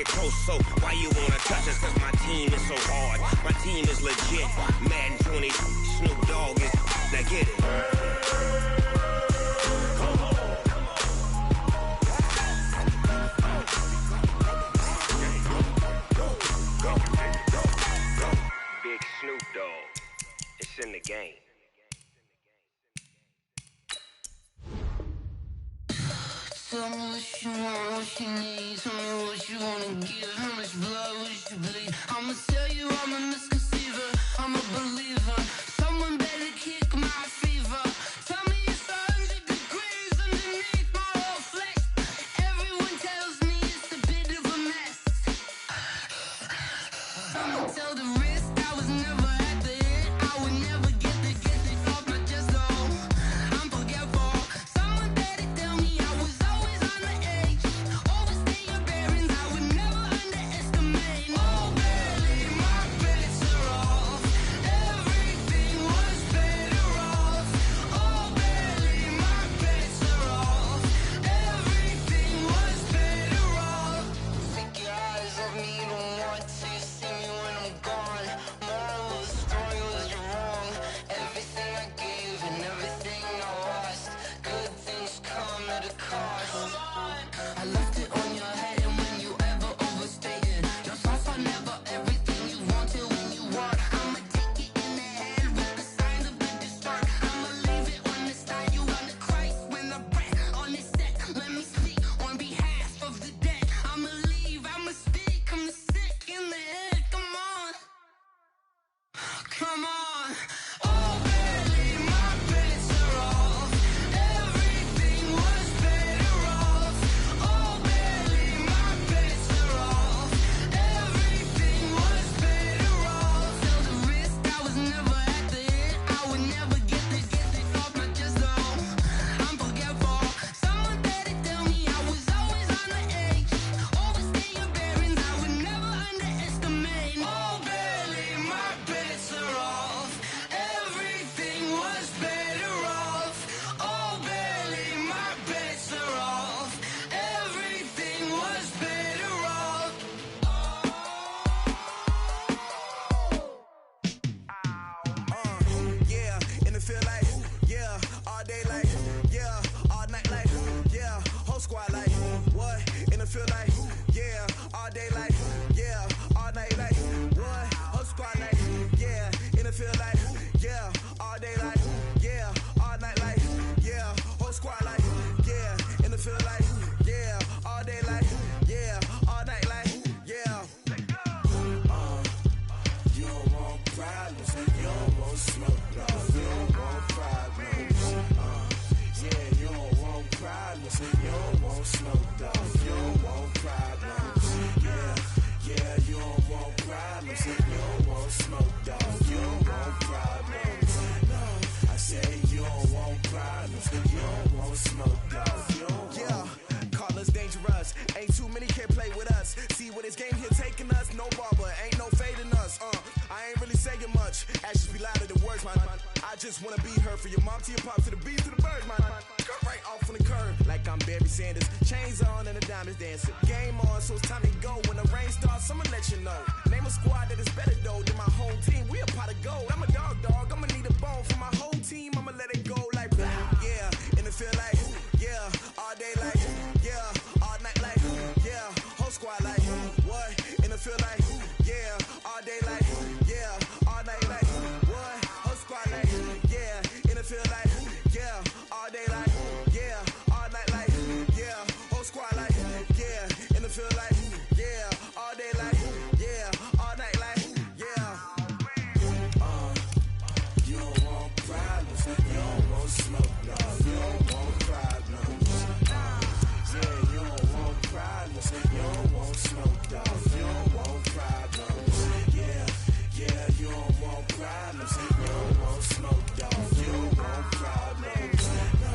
get close, so why you wanna touch us? Cause my team is so hard, my team is legit. Madden 20, Snoop Dogg is, now get it. Come on. Big Snoop Dogg, it's in the game. Tell me what you want, what you need. Tell me what you wanna give. How much blood would you bleed? I'ma tell you I'm a misconceiver, I'm a believer. Someone better kick my fever. Tell me it's 100 degrees underneath my whole flesh. Everyone tells me it's a bit of a mess. I'ma tell the risk I was never at the end. I would never get the off my chest though. I'm forgetful. Someone better tell me I was always on the edge. Overstay your bearings, I would never underestimate. Oh barely, my bets are off. Everything was better off. Oh barely, my bets are off. Everything was better off. Take your eyes off me, don't want to see me when I'm gone. Moral of the story was you're wrong. Everything I gave and everything I lost. Good things come at a cost. I left it on your head, and when you ever overstated, your thoughts are never everything you wanted when you want. I'ma take it in the head with the signs of the destroyed. I'ma leave it on the side. You on the Christ when the breath on this set. Let me speak on behalf of the dead. I'ma leave, I'ma speak. I'm the sick in the head. Come on, come on. Oh, barely, my bets are off. Everything was better off. Oh, barely, my bets are off. Everything was better off. Tell the risk I was never at the end. I would never get this off my chest though. I'm forgetful. Someone better tell me I was always on the edge. Overstay your bearings, I would never underestimate. Oh, barely, my bets are off. Everything was better off. Oh, barely, my bets are off. Everything was better off. Yeah, and it feel like, yeah, all day like, yeah, all night like, yeah, whole squad like, what? And it feel like, yeah, all day like, yeah, all night like, what? Whole squad like, yeah, and it feel like, yeah, all day like, yeah, all night like, yeah, whole squad like, yeah, and it feel like, yeah, all day like, yeah, all night like, yeah. You don't want problems, you don't want smoke, no. You don't want problems, yeah. You don't want problems, you don't want smoke, though. You don't want problems, yeah, yeah. You don't want problems, you don't want smoke, though. You don't want problems, no. I say you don't want problems, you don't want smoke, though. You don't want. Call us dangerous, ain't too many can play with us. See what this game here taking us, no barber, ain't no fading us. I ain't really saying much, actions be louder than words, man. I just wanna be heard from your mom to your pop to the beat to the birds, man. Cut right off on the curb, like I'm Barry Sanders. Chains on and the diamonds dancing. Game on, so it's time to go. When the rain starts, I'ma let you know. Name a squad that is better though than my whole team. We a pot of gold. I'm a dog, I'ma need a bone for my whole team. I'ma let it go like blah, yeah. And it feel like, yeah, all day like, yeah, all night like, yeah, whole squad like, what? And it feel like, yeah, all day like, yeah, all night like, what? Whole squad like, yeah, and it feel like, yeah, all day like, yeah, all night like, yeah, whole squad like, yeah, and it feel like, yeah, all day like, yeah, all night like, yeah. You don't want problems, you don't want smoke, no. You don't want problems, yeah. You don't want problems, you don't want smoke, dog. You don't want problems, yeah, yeah. You don't want problems, you don't want smoke, dog. You don't want problems, no.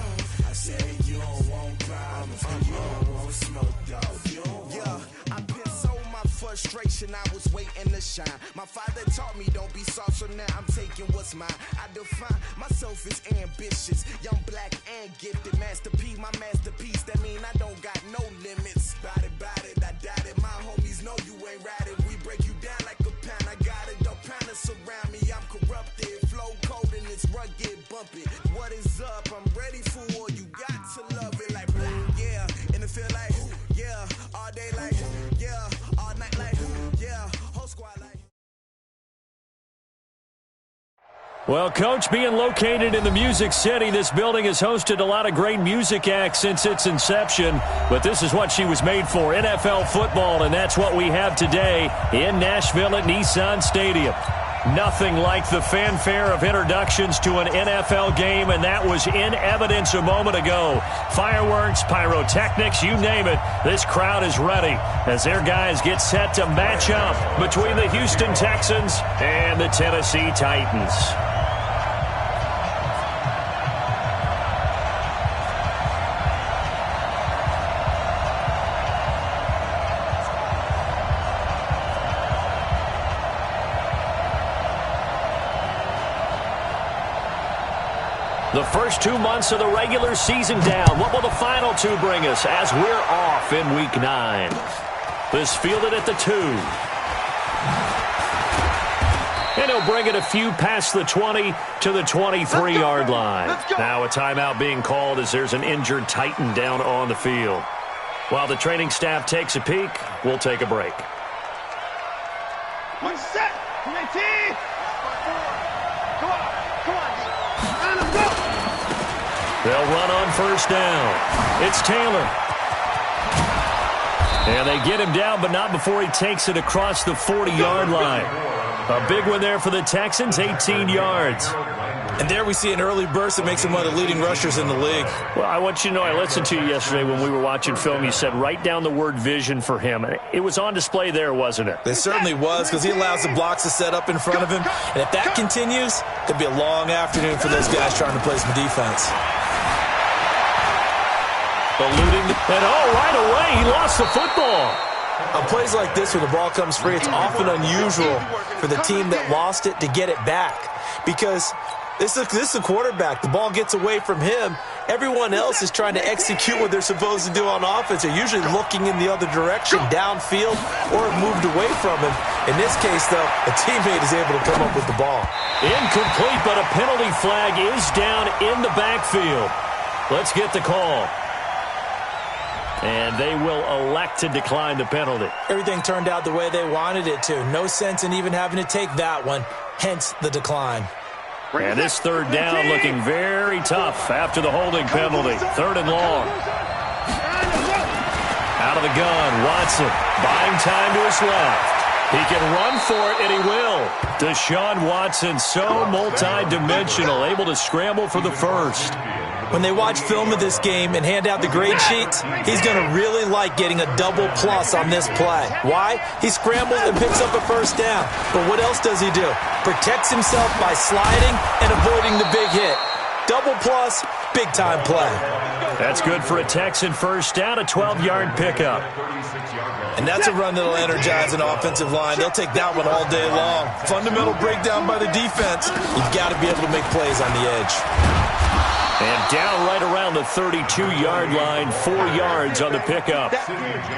I say you don't want problems, you don't want smoke, dog. You don't want. Yeah, I've been so my frustration, I was waiting to shine. My father taught me don't be soft, so now I'm taking what's mine. I define myself as ambitious, young, black, and gifted. Master P, my masterpiece, that mean I don't got no limits. Bout it, I doubt it. My homies know day like, yeah, all night like, yeah, whole squad like. Well, Coach, being located in the Music City, this building has hosted a lot of great music acts since its inception. But this is what she was made for, NFL football, and that's what we have today in Nashville at Nissan Stadium. Nothing like the fanfare of introductions to an NFL game, and that was in evidence a moment ago. Fireworks, pyrotechnics, you name it, this crowd is ready as their guys get set to match up between the Houston Texans and the Tennessee Titans. The first 2 months of the regular season down. What will the final two bring us as we're off in Week 9? This fielded at the 2. And he'll bring it a few past the 20 to the 23-yard line. Now a timeout being called as there's an injured Titan down on the field. While the training staff takes a peek, we'll take a break. One set. Come on, team. Come on. Let's go. They'll run on first down. It's Taylor. And they get him down, but not before he takes it across the 40-yard line. A big one there for the Texans, 18 yards. And there we see an early burst that makes him one of the leading rushers in the league. Well, I want you to know, I listened to you yesterday when we were watching film. You said write down the word vision for him. It was on display there, wasn't it? It certainly was, because he allows the blocks to set up in front of him. And if that continues, it'll be a long afternoon for those guys trying to play some defense. Eluding, and right away, he lost the football. On plays like this where the ball comes free, it's often unusual for the team that lost it to get it back. Because this is a quarterback. The ball gets away from him. Everyone else is trying to execute what they're supposed to do on offense. They're usually looking in the other direction, downfield, or moved away from him. In this case, though, a teammate is able to come up with the ball. Incomplete, but a penalty flag is down in the backfield. Let's get the call. And they will elect to decline the penalty. Everything turned out the way they wanted it to. No sense in even having to take that one, hence the decline. And this third down looking very tough after the holding penalty. Third and long. Out of the gun, Watson buying time to his left. He can run for it, and he will. Deshaun Watson, so multi-dimensional, able to scramble for the first. When they watch film of this game and hand out the grade sheets, he's going to really like getting a double plus on this play. Why? He scrambles and picks up a first down. But what else does he do? Protects himself by sliding and avoiding the big hit. Double plus, big-time play. That's good for a Texan first down, a 12-yard pickup. And that's a run that'll energize an offensive line. They'll take that one all day long. Fundamental breakdown by the defense. You've got to be able to make plays on the edge. And down right around the 32-yard line, 4 yards on the pickup.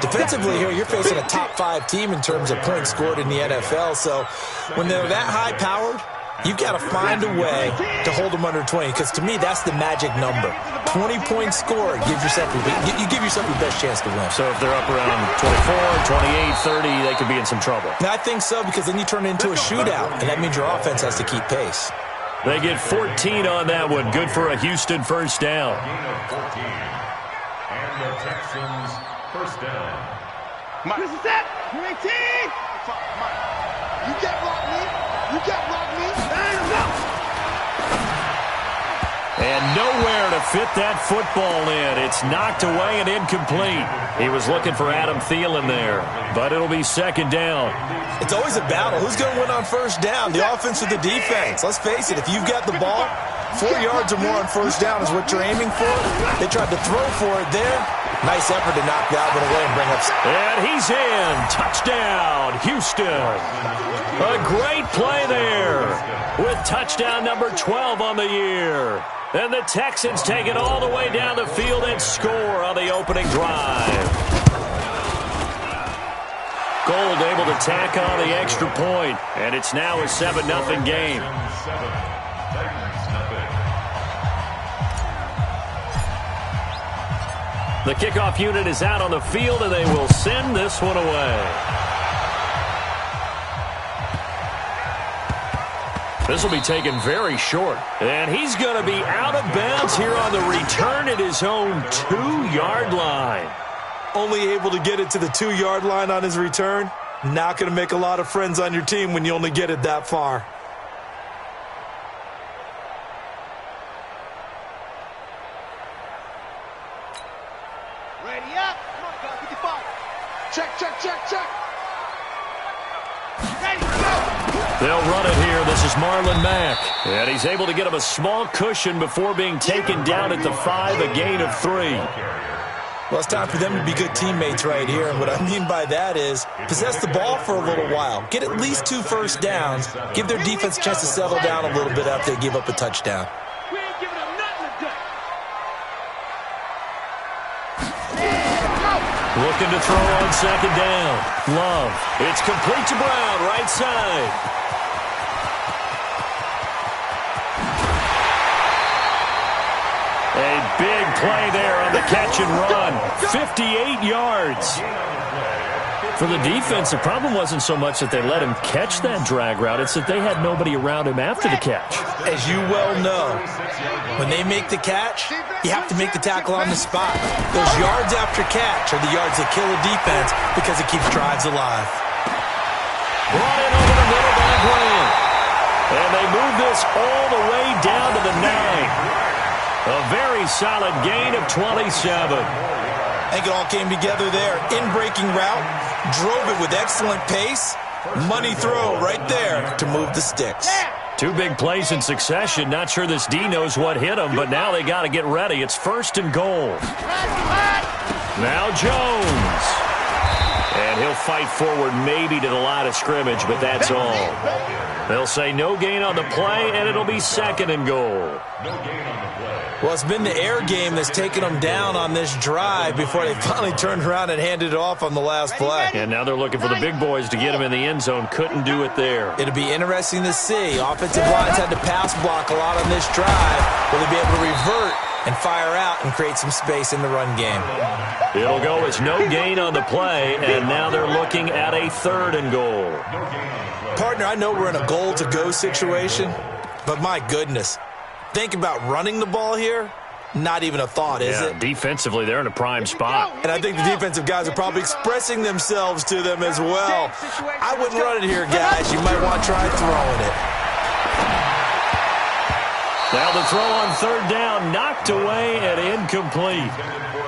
Defensively here, you're facing a top-5 team in terms of points scored in the NFL. So when they're that high-powered, you've got to find a way to hold them under 20. Because to me, that's the magic number. 20 points scored, you give yourself your best chance to win. So if they're up around 24, 28, 30, they could be in some trouble. I think so, because then you turn it into a shootout, and that means your offense has to keep pace. They get 14 on that one. Good for a Houston first down. And the Texans first down. This is it. 18. You can't block me. And nowhere to fit that football in. It's knocked away and incomplete. He was looking for Adam Thielen there, but it'll be second down. It's always a battle. Who's going to win on first down, the offense or the defense? Let's face it, if you've got the ball, 4 yards or more on first down is what you're aiming for. They tried to throw for it there. Nice effort to knock that one away and bring up. And he's in. Touchdown, Houston. A great play there with touchdown number 12 on the year. And the Texans take it all the way down the field and score on the opening drive. Gold able to tack on the extra point, and it's now a 7-0 game. The kickoff unit is out on the field, and they will send this one away. This will be taken very short. And he's going to be out of bounds here on the return at his own 2-yard line. Only able to get it to the 2-yard line on his return. Not going to make a lot of friends on your team when you only get it that far. Ready up. Come on, guys. 55. Check. Ready, go. They'll run it here. This is Marlon Mack. And he's able to get him a small cushion before being taken down at the 5, a gain of 3. Well, it's time for them to be good teammates right here. And what I mean by that is possess the ball for a little while. Get at least 2 first downs. Give their defense a chance to settle down a little bit after they give up a touchdown. We ain't giving them nothing today. Looking to throw on second down. Love. It's complete to Brown, right side. A big play there on the catch and run. 58 yards. For the defense, the problem wasn't so much that they let him catch that drag route. It's that they had nobody around him after the catch. As you well know, when they make the catch, you have to make the tackle on the spot. Those yards after catch are the yards that kill a defense because it keeps drives alive. Brought in over the middle by Graham. And they move this all the way down to the 9. A very solid gain of 27. I think it all came together there. In-breaking route, drove it with excellent pace. Money throw right there to move the sticks. 2 big plays in succession. Not sure this D knows what hit him, but now they got to get ready. It's 1st and goal. Now Jones. And he'll fight forward maybe to the line of scrimmage, but that's all. They'll say no gain on the play, and it'll be 2nd and goal. Well, it's been the air game that's taken them down on this drive before they finally turned around and handed it off on the last play. And now they're looking for the big boys to get him in the end zone. Couldn't do it there. It'll be interesting to see. Offensive lines had to pass block a lot on this drive. Will they be able to revert and fire out and create some space in the run game? It'll go as no gain on the play, and now they're looking at a 3rd and goal. Partner, I know we're in a goal-to-go situation, but my goodness. Think about running the ball here. Not even a thought, is it? Defensively, they're in a prime spot. And I think the defensive guys are probably expressing themselves to them as well. I wouldn't run it here, guys. You might want to try throwing it. Now the throw on 3rd down, knocked away and incomplete.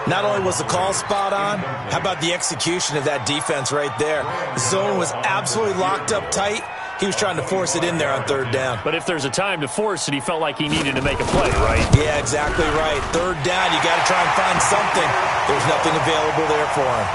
Not only was the call spot on, how about the execution of that defense right there? The zone was absolutely locked up tight. He was trying to force it in there on 3rd down. But if there's a time to force it, he felt like he needed to make a play, right? Yeah, exactly right. 3rd down, you got to try and find something. There's nothing available there for him.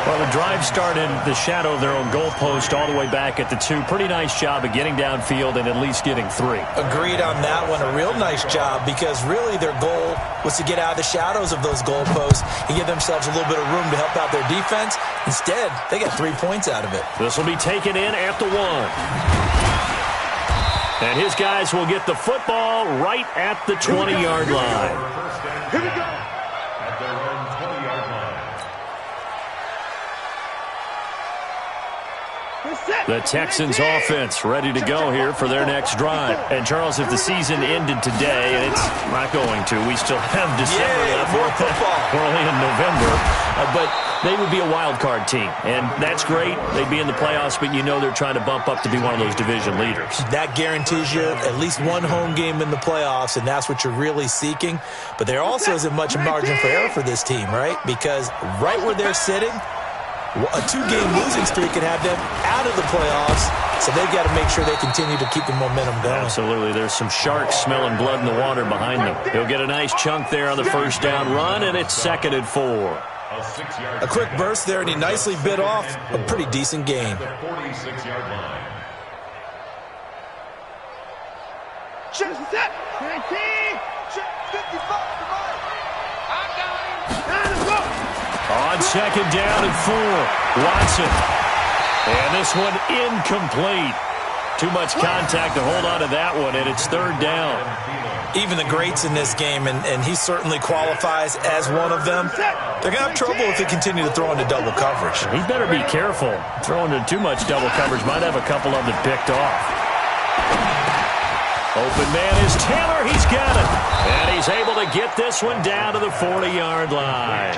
Well, the drive started the shadow of their own goalpost all the way back at the 2. Pretty nice job of getting downfield and at least getting 3. Agreed on that one. A real nice job because really their goal was to get out of the shadows of those goalposts and give themselves a little bit of room to help out their defense. Instead, they got 3 points out of it. This will be taken in at the 1. And his guys will get the football right at the 20-yard line. Here we go. At their own 20-yard line. The Texans offense ready to go here for their next drive. And, Charles, if the season ended today, and it's not going to, we still have December left. More football. We're only in November. But they would be a wild card team. And that's great. They'd be in the playoffs, but you know they're trying to bump up to be one of those division leaders. That guarantees you at least one home game in the playoffs, and that's what you're really seeking. But there also isn't much margin for error for this team, right? Because right where they're sitting, a 2-game losing streak could have them out of the playoffs, so they've got to make sure they continue to keep the momentum going. Absolutely. There's some sharks smelling blood in the water behind them. He'll get a nice chunk there on the 1st down run, and it's 2nd and 4. A quick burst there, and he nicely bit off a pretty decent gain. 46-yard line. Check set. 19. Check 55. I'm down. On 2nd down and 4, Watson. And this one incomplete. Too much contact to hold on to that one, and it's third down. Even the greats in this game, and he certainly qualifies as one of them, they're going to have trouble if they continue to throw into double coverage. He better be careful. Throwing into too much double coverage might have a couple of them picked off. Open man is Taylor. He's got it. And he's able to get this one down to the 40-yard line.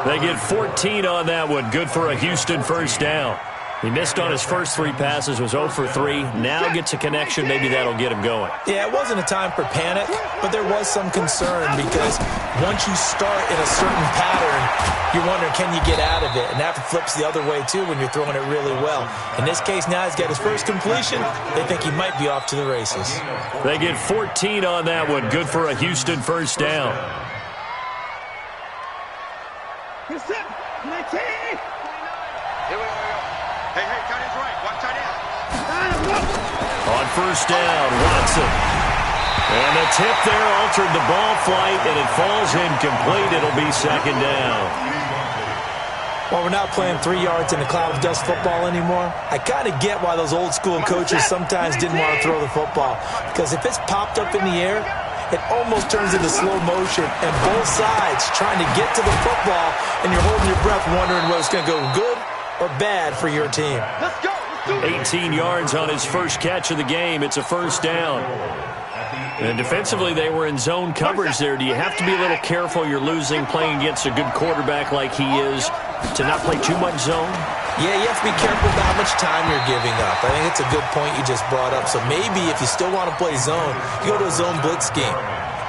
They get 14 on that one. Good for a Houston first down. He missed on his first 3 passes, was 0 for 3. Now gets a connection. Maybe that'll get him going. Yeah, it wasn't a time for panic, but there was some concern because once you start in a certain pattern, you're wondering, can you get out of it? And that flips the other way, too, when you're throwing it really well. In this case, now he's got his first completion. They think he might be off to the races. They get 14 on that one. Good for a Houston first down. Here we go. Hey, tight end's right. Watch tight end. On first down, Watson. And the tip there altered the ball flight, and it falls incomplete. It'll be second down. Well, we're not playing 3 yards in a cloud of dust football anymore. I kind of get why those old school coaches sometimes didn't want to throw the football. Because if it's popped up in the air, it almost turns into slow motion, and both sides trying to get to the football, and you're holding your breath wondering whether it's going to go good or bad for your team. Let's go. 18 yards on his first catch of the game. It's a first down. And defensively, they were in zone coverage there. Do you have to be a little careful? You're losing, playing against a good quarterback like he is, to not play too much zone? Yeah, you have to be careful about how much time you're giving up. I think it's a good point you just brought up. So maybe if you still want to play zone, you go to a zone blitz scheme.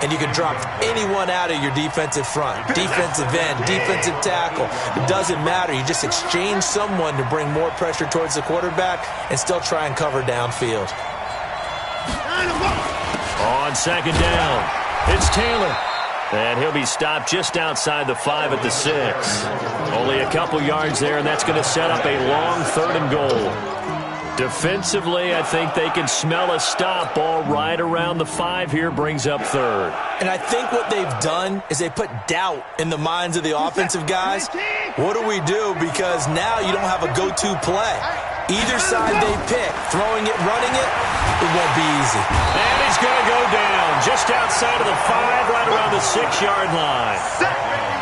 And you can drop anyone out of your defensive front, defensive end, defensive tackle. It doesn't matter. You just exchange someone to bring more pressure towards the quarterback and still try and cover downfield. On second down, it's Taylor. And he'll be stopped just outside the 5 at the 6. Only a couple yards there, and that's going to set up a long 3rd and goal. Defensively, I think they can smell a stop. Ball right around the 5 here, brings up 3rd. And I think what they've done is they put doubt in the minds of the offensive guys. What do we do? Because now you don't have a go-to play. Either side they pick, throwing it, running it, it won't be easy. And he's going to go down just outside of the 5, right around the 6-yard line.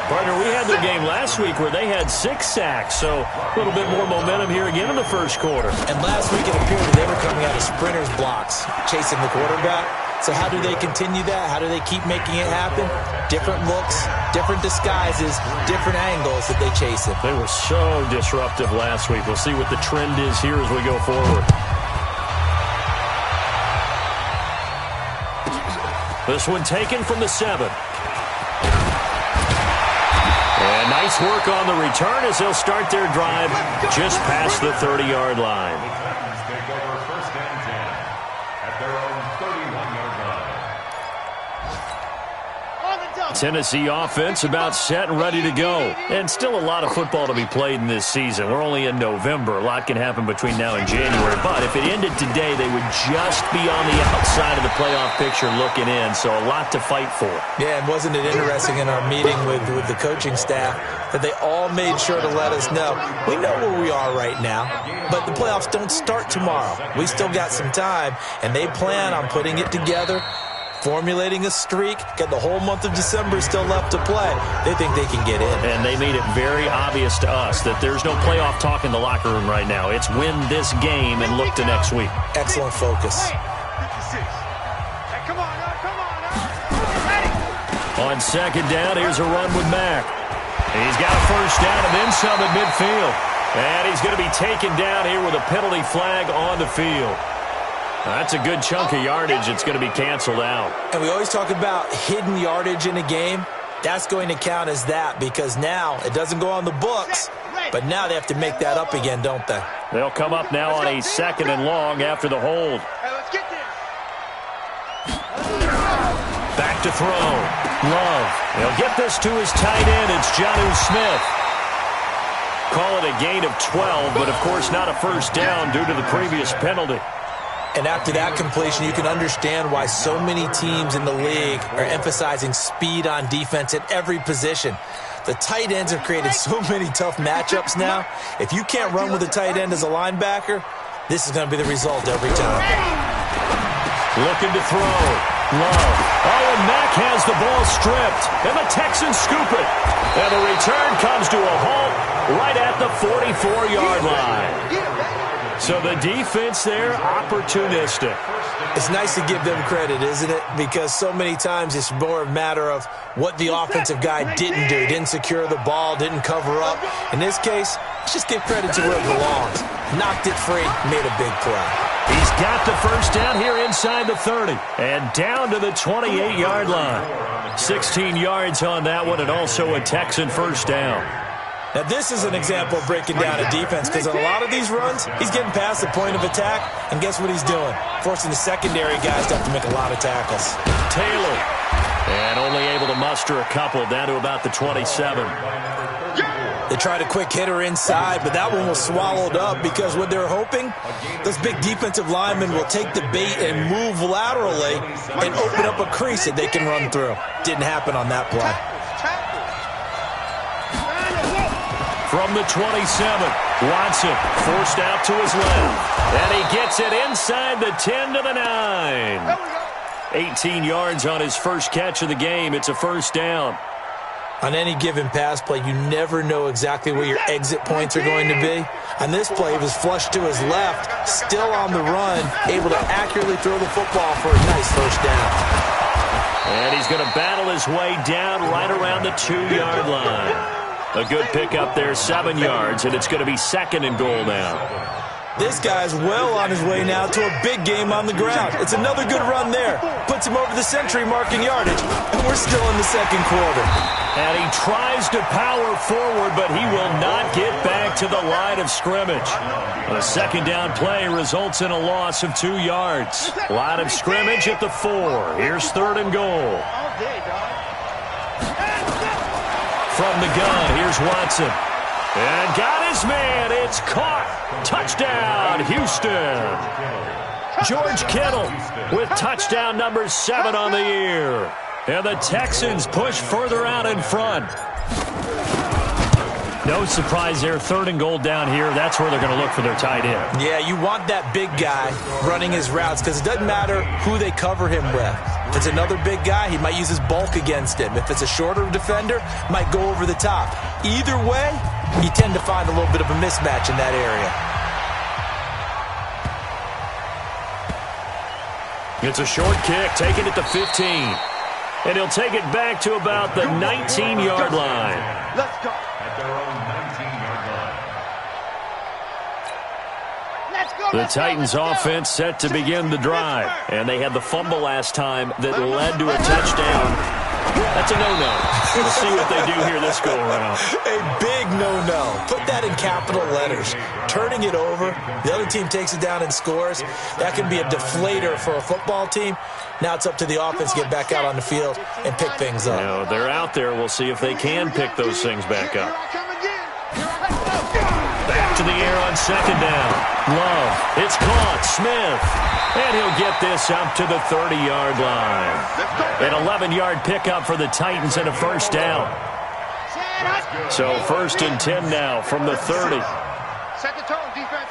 Partner, we had their game last week where they had 6 sacks, so a little bit more momentum here again in the first quarter. And last week it appeared that they were coming out of sprinters blocks, chasing the quarterback. So how do they continue that? How do they keep making it happen? Different looks, different disguises, different angles that they chase it. They were so disruptive last week. We'll see what the trend is here as we go forward. This one taken from the 7. And nice work on the return as they'll start their drive just past the 30-yard line. Take over first and 10 at their own 31-yard line. Tennessee offense about set and ready to go. And still a lot of football to be played in this season. We're only in November. A lot can happen between now and January. But if it ended today, they would just be on the outside of the playoff picture looking in. So a lot to fight for. Yeah, and wasn't it interesting in our meeting with the coaching staff that they all made sure to let us know, we know where we are right now, but the playoffs don't start tomorrow. We still got some time, and they plan on putting it together, formulating a streak, got the whole month of December still left to play. They think they can get in. And they made it very obvious to us that there's no playoff talk in the locker room right now. It's win this game and look to next week. Excellent focus. Hey, come on. On second down, here's a run with Mack. He's got a first down and then some at midfield. And he's going to be taken down here with a penalty flag on the field. That's a good chunk of yardage. It's going to be canceled out. And we always talk about hidden yardage in a game. That's going to count as that because now it doesn't go on the books, but now they have to make that up again, don't they? They'll come up now on a 2nd and long after the hold. Hey, let's get this. Back to throw. Love. They'll get this to his tight end. It's Jonnu Smith. Call it a gain of 12, but of course not a first down due to the previous penalty. And after that completion, you can understand why so many teams in the league are emphasizing speed on defense at every position. The tight ends have created so many tough matchups now. If you can't run with a tight end as a linebacker, this is going to be the result every time. Looking to throw. Love. Oh, and Mack has the ball stripped. And the Texans scoop it. And the return comes to a halt right at the 44-yard line. So the defense there, opportunistic. It's nice to give them credit, isn't it? Because so many times it's more a matter of what the offensive guy didn't do. Didn't secure the ball, didn't cover up. In this case, let's just give credit to where it belongs. Knocked it free, made a big play. He's got the first down here inside the 30 and down to the 28-yard line. 16 yards on that one and also a Texan first down. Now, this is an example of breaking down a defense because on a lot of these runs, he's getting past the point of attack, and guess what he's doing? Forcing the secondary guys to have to make a lot of tackles. Taylor, and only able to muster a couple down to about the 27. They tried a quick hitter inside, but that one was swallowed up because what they're hoping, those big defensive linemen will take the bait and move laterally and open up a crease that they can run through. Didn't happen on that play. From the 27, Watson forced out to his left. And he gets it inside the 10 to the 9. 18 yards on his first catch of the game. It's a first down. On any given pass play, you never know exactly where your exit points are going to be. On this play, he was flushed to his left, still on the run, able to accurately throw the football for a nice first down. And he's going to battle his way down right around the 2-yard line. A good pickup there, 7 yards, and it's going to be second and goal now. This guy's well on his way now to a big game on the ground. It's another good run there. Puts him over the century mark in yardage, and we're still in the second quarter. And he tries to power forward, but he will not get back to the line of scrimmage. A second down play results in a loss of 2 yards. Line of scrimmage at the 4. Here's third and goal. From the gun, here's Watson. And got his man. It's caught. Touchdown, Houston. George Kittle with touchdown number 7 on the year. And the Texans push further out in front. No surprise there. Third and goal down here. That's where they're going to look for their tight end. Yeah, you want that big guy running his routes because it doesn't matter who they cover him with. If it's another big guy, he might use his bulk against him. If it's a shorter defender, might go over the top. Either way, you tend to find a little bit of a mismatch in that area. It's a short kick, taken at the 15. And he'll take it back to about the 19-yard line. Let's go. At their own 19-yard line. Let's go. The Titans offense set to begin the drive. And they had the fumble last time that led to a touchdown. That's a no-no. We'll see what they do here this go-around. A big no-no. Put that in capital letters. Turning it over, the other team takes it down and scores. That can be a deflator for a football team. Now it's up to the offense to get back out on the field and pick things up. Now, they're out there. We'll see if they can pick those things back up. Back to the air on second down. Love. It's caught. Smith. And he'll get this up to the 30-yard line. An 11-yard pickup for the Titans and a first down. So first and 10 now from the 30. Set the tone, defense.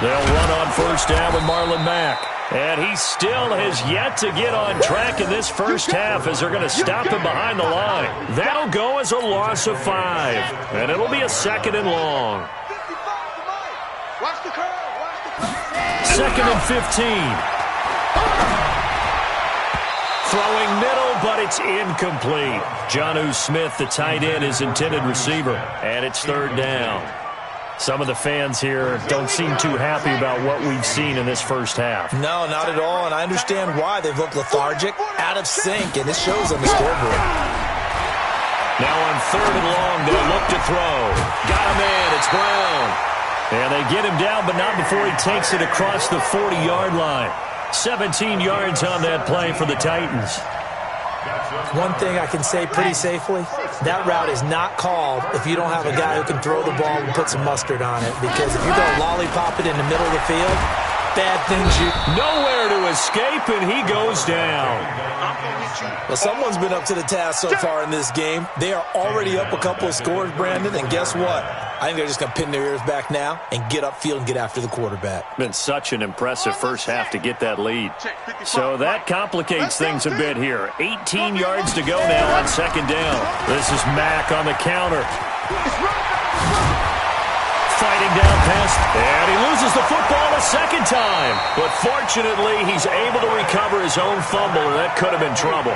They'll run on first down with Marlon Mack. And he still has yet to get on track in this first half as they're going to stop him behind the line. That'll go as a loss of 5. And it'll be a second and long. Watch the curve. Second and 15. Throwing middle, but it's incomplete. Jonnu Smith, the tight end, is intended receiver. And it's third down. Some of the fans here don't seem too happy about what we've seen in this first half. No, not at all, and I understand why. They've looked lethargic, out of sync, and it shows on the scoreboard. Now on third and long, they'll look to throw. Got a man, it's Brown. And they get him down, but not before he takes it across the 40-yard line. 17 yards on that play for the Titans. One thing I can say pretty safely, that route is not called if you don't have a guy who can throw the ball and put some mustard on it. Because if you're going to lollipop it in the middle of the field, bad things Nowhere to escape, and he goes down. Well, someone's been up to the task so far in this game. They are already up a couple of scores, Brandon, and guess what? I think they're just going to pin their ears back now and get upfield and get after the quarterback. Been such an impressive first half to get that lead. So that complicates things a bit here. 18 yards to go now on second down. This is Mack on the counter. Fighting down past, and he loses the football a second time. But fortunately, he's able to recover his own fumble, and that could have been trouble.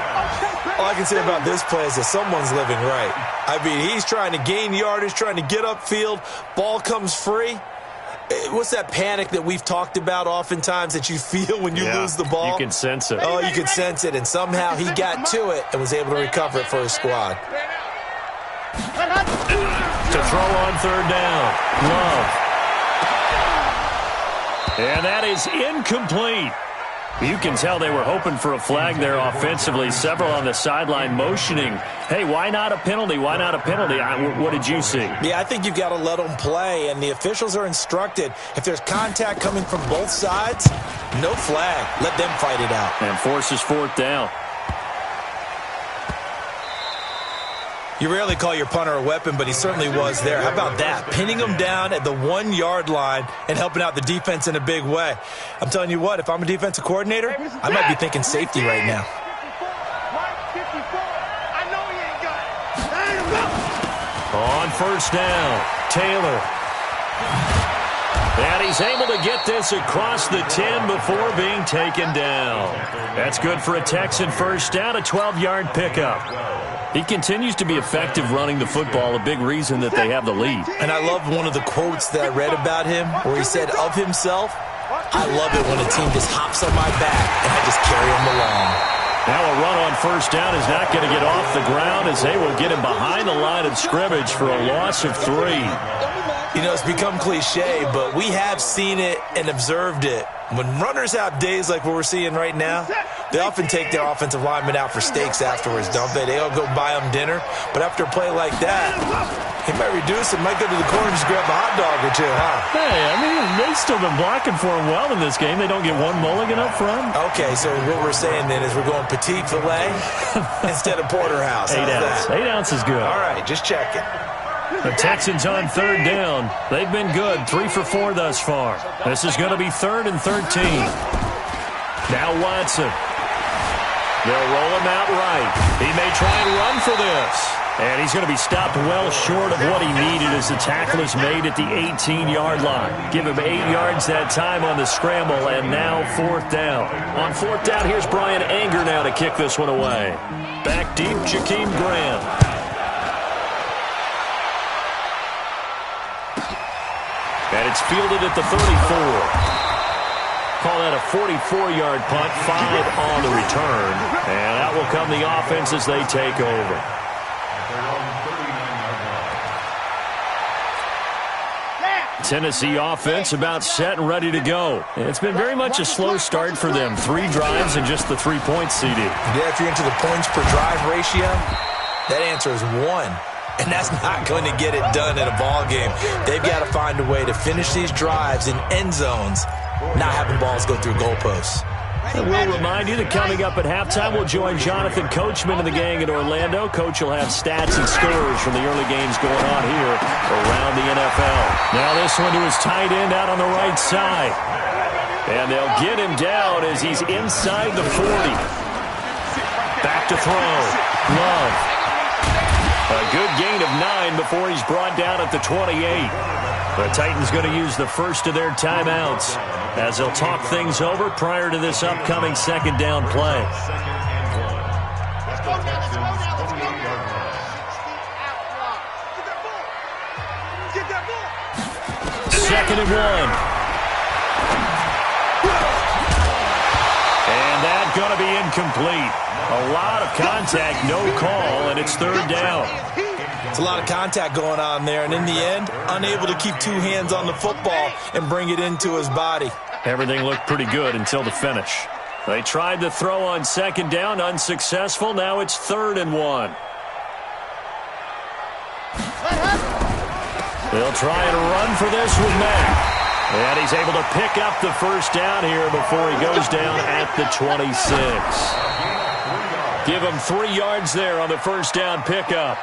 All I can say about this play is that someone's living right. I mean, he's trying to gain yardage, trying to get upfield. Ball comes free. What's that panic that we've talked about oftentimes that you feel when you lose the ball? You can sense it. Oh, you can sense it, and somehow he got to it and was able to recover it for his squad. To throw on third down. Love. And that is incomplete. You can tell they were hoping for a flag there offensively. Several on the sideline motioning. Hey, why not a penalty? Why not a penalty? What did you see? Yeah, I think you've got to let them play, and the officials are instructed. If there's contact coming from both sides, no flag. Let them fight it out. And forces fourth down. You rarely call your punter a weapon, but he certainly was there. How about that? Pinning him down at the 1-yard line and helping out the defense in a big way. I'm telling you what, if I'm a defensive coordinator, I might be thinking safety right now. On first down, Taylor. And he's able to get this across the 10 before being taken down. That's good for a Texan first down, a 12-yard pickup. He continues to be effective running the football, a big reason that they have the lead. And I love one of the quotes that I read about him where he said of himself, I love it when a team just hops on my back and I just carry them along. Now a run on first down is not going to get off the ground as they will get him behind the line of scrimmage for a loss of 3. You know, it's become cliche, but we have seen it and observed it. When runners have days like what we're seeing right now, they often take their offensive linemen out for steaks afterwards, don't they? They'll go buy them dinner. But after a play like that, he might reduce it, might go to the corner and just grab a hot dog or two, huh? Hey, I mean, they've still been blocking for him well in this game. They don't get one mulligan up front. Okay, so what we're saying then is we're going petite filet instead of porterhouse. 8 ounce. 8 ounce is good. All right, just checking. The Texans on third down. They've been good, 3 for 4 thus far. This is going to be 3rd and 13. Now Watson. They'll roll him out right. He may try and run for this. And he's going to be stopped well short of what he needed as the tackle is made at the 18-yard line. Give him 8 yards that time on the scramble, and now 4th down. On 4th down, here's Brian Anger now to kick this one away. Back deep, Jakeem Graham. And it's fielded at the 34. Call that a 44-yard punt, 5 on the return. And out will come the offense as they take over. Tennessee offense about set and ready to go. It's been very much a slow start for them. 3 drives and just the 3 points, CD. Yeah, if you're into the points per drive ratio, that answer is 1. And that's not going to get it done in a ball game. They've got to find a way to finish these drives in end zones, not having balls go through goalposts. And we'll remind you that coming up at halftime, we'll join Jonathan Coachman and the gang in Orlando. Coach will have stats and scores from the early games going on here around the NFL. Now this one to his tight end out on the right side. And they'll get him down as he's inside the 40. Back to throw. Love. A good gain of 9 before he's brought down at the 28. The Titans going to use the first of their timeouts as they'll talk things over prior to this upcoming second down play. Second and 1. And that's going to be incomplete. A lot of contact, no call, and it's 3rd down. It's a lot of contact going on there, and in the end, unable to keep 2 hands on the football and bring it into his body. Everything looked pretty good until the finish. They tried to throw on second down, unsuccessful. Now it's 3rd and 1. They'll try and run for this with Mack. And he's able to pick up the first down here before he goes down at the 26. Give him 3 yards there on the first down pickup.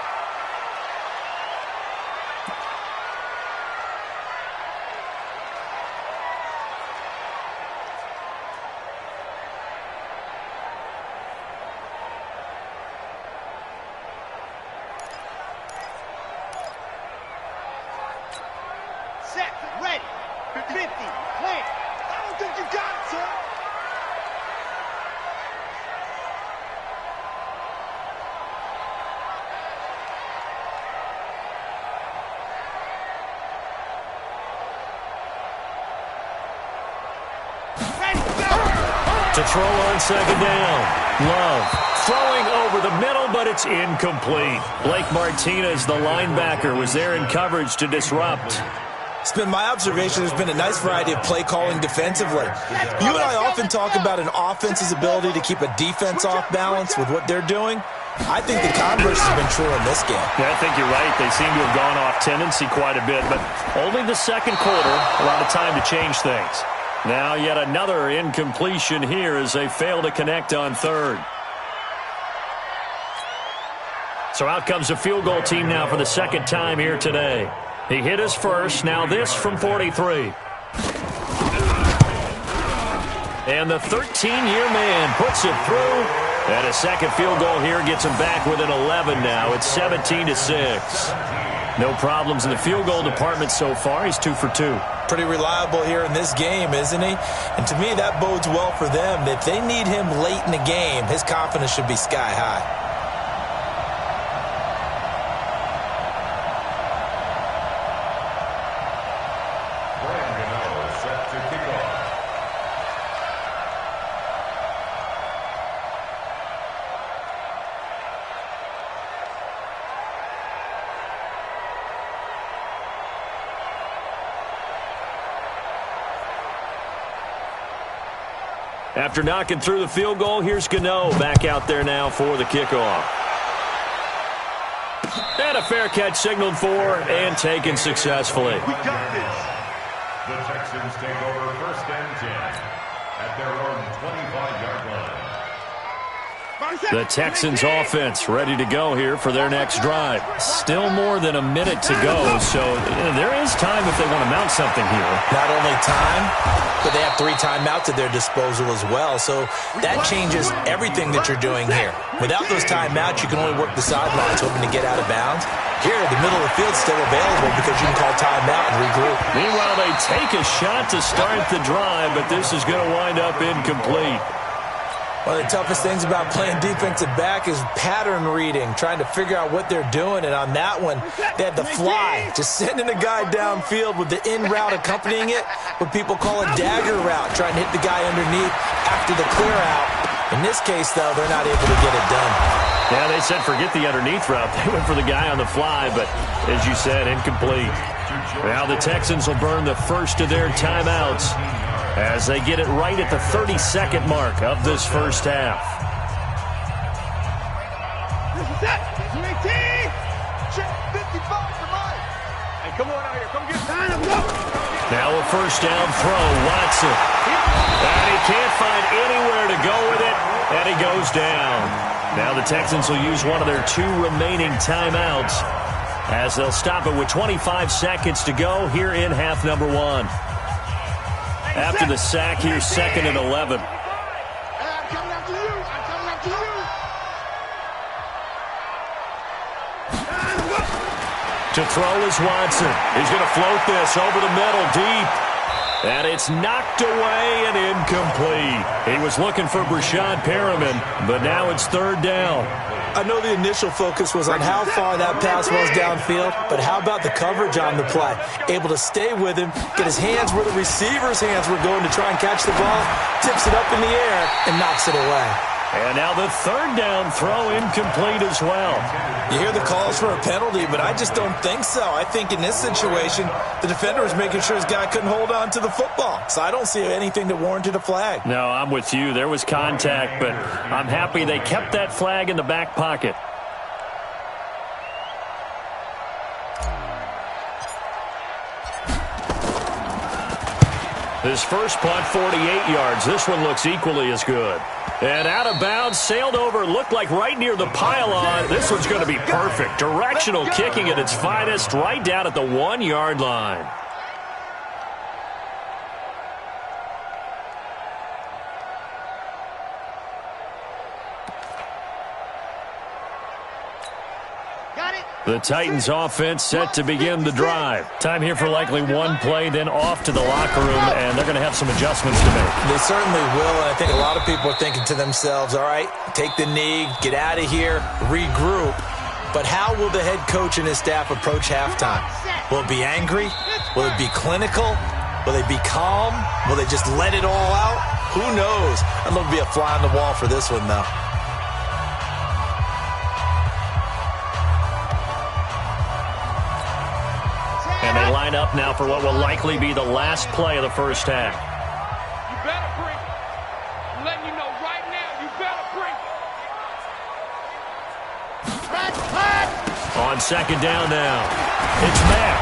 Set, ready, 50, plan. I don't think you got it, sir. Ready, go! To throw on second down. Love throwing over the middle, but it's incomplete. Blake Martinez, the linebacker, was there in coverage to disrupt. It's been my observation there's been a nice variety of play calling defensively. You and I often talk about an offense's ability to keep a defense off balance with what they're doing. I think the converse has been true in this game. Yeah, I think you're right. They seem to have gone off tendency quite a bit, but only the second quarter, a lot of time to change things. Now yet another incompletion here as they fail to connect on third. So out comes the field goal team now for the second time here today. He hit his first, now this from 43. And the 13-year man puts it through. And a second field goal here gets him back within 11 now. It's 17-6. No problems in the field goal department so far. He's 2 for 2. Pretty reliable here in this game, isn't he? And to me, that bodes well for them. If they need him late in the game, his confidence should be sky high. After knocking through the field goal, here's Gano back out there now for the kickoff. And a fair catch signaled for and taken successfully. We got this. The Texans take over first and 10 at their own 25-yard line. The Texans offense ready to go here for their next drive. Still more than a minute to go, so there is time if they want to mount something here. Not only time, but they have 3 timeouts at their disposal as well, so that changes everything that you're doing here. Without those timeouts, you can only work the sidelines hoping to get out of bounds. Here, the middle of the field's still available because you can call timeout and regroup. Meanwhile, they take a shot to start the drive, but this is going to wind up incomplete. One of the toughest things about playing defensive back is pattern reading, trying to figure out what they're doing. And on that one, they had the fly, just sending a guy downfield with the in route accompanying it, what people call a dagger route, trying to hit the guy underneath after the clear out. In this case, though, they're not able to get it done. Yeah, they said forget the underneath route. They went for the guy on the fly, but as you said, incomplete. Now the Texans will burn the first of their timeouts as they get it right at the 32nd mark of this first half. This is it. 18. Check 55 for Mike. Hey, come on out here. Come get time. Go. Now a first down throw. Watson. And he can't find anywhere to go with it, and he goes down. Now the Texans will use one of their 2 remaining timeouts as they'll stop it with 25 seconds to go here in half number 1. After the sack, here's 2nd and 11. I'm coming after you. I'm coming after you. To throw is Watson. He's going to float this over the middle deep. And it's knocked away and incomplete. He was looking for Brashad Perriman, but now it's 3rd down. I know the initial focus was on how far that pass was downfield, but how about the coverage on the play? Able to stay with him, get his hands where the receiver's hands were going to try and catch the ball, tips it up in the air, and knocks it away. And now the 3rd down throw incomplete as well. You hear the calls for a penalty, but I just don't think so. I think in this situation, the defender was making sure his guy couldn't hold on to the football. So I don't see anything that warranted a flag. No, I'm with you. There was contact, but I'm happy they kept that flag in the back pocket. His first punt, 48 yards. This one looks equally as good. And out of bounds, sailed over, looked like right near the pylon. This one's going to be perfect. Directional kicking at its finest, right down at the 1-yard line. The Titans offense set to begin the drive. Time here for likely one play, then off to the locker room, and they're going to have some adjustments to make. They certainly will, and I think a lot of people are thinking to themselves, all right, take the knee, get out of here, regroup. But how will the head coach and his staff approach halftime? Will it be angry? Will it be clinical? Will they be calm? Will they just let it all out? Who knows? I'd love to be a fly on the wall for this one, though. And they line up now for what will likely be the last play of the first half. You better bring it. I'm letting you know right now, you better bring it. On second down now, it's Mack.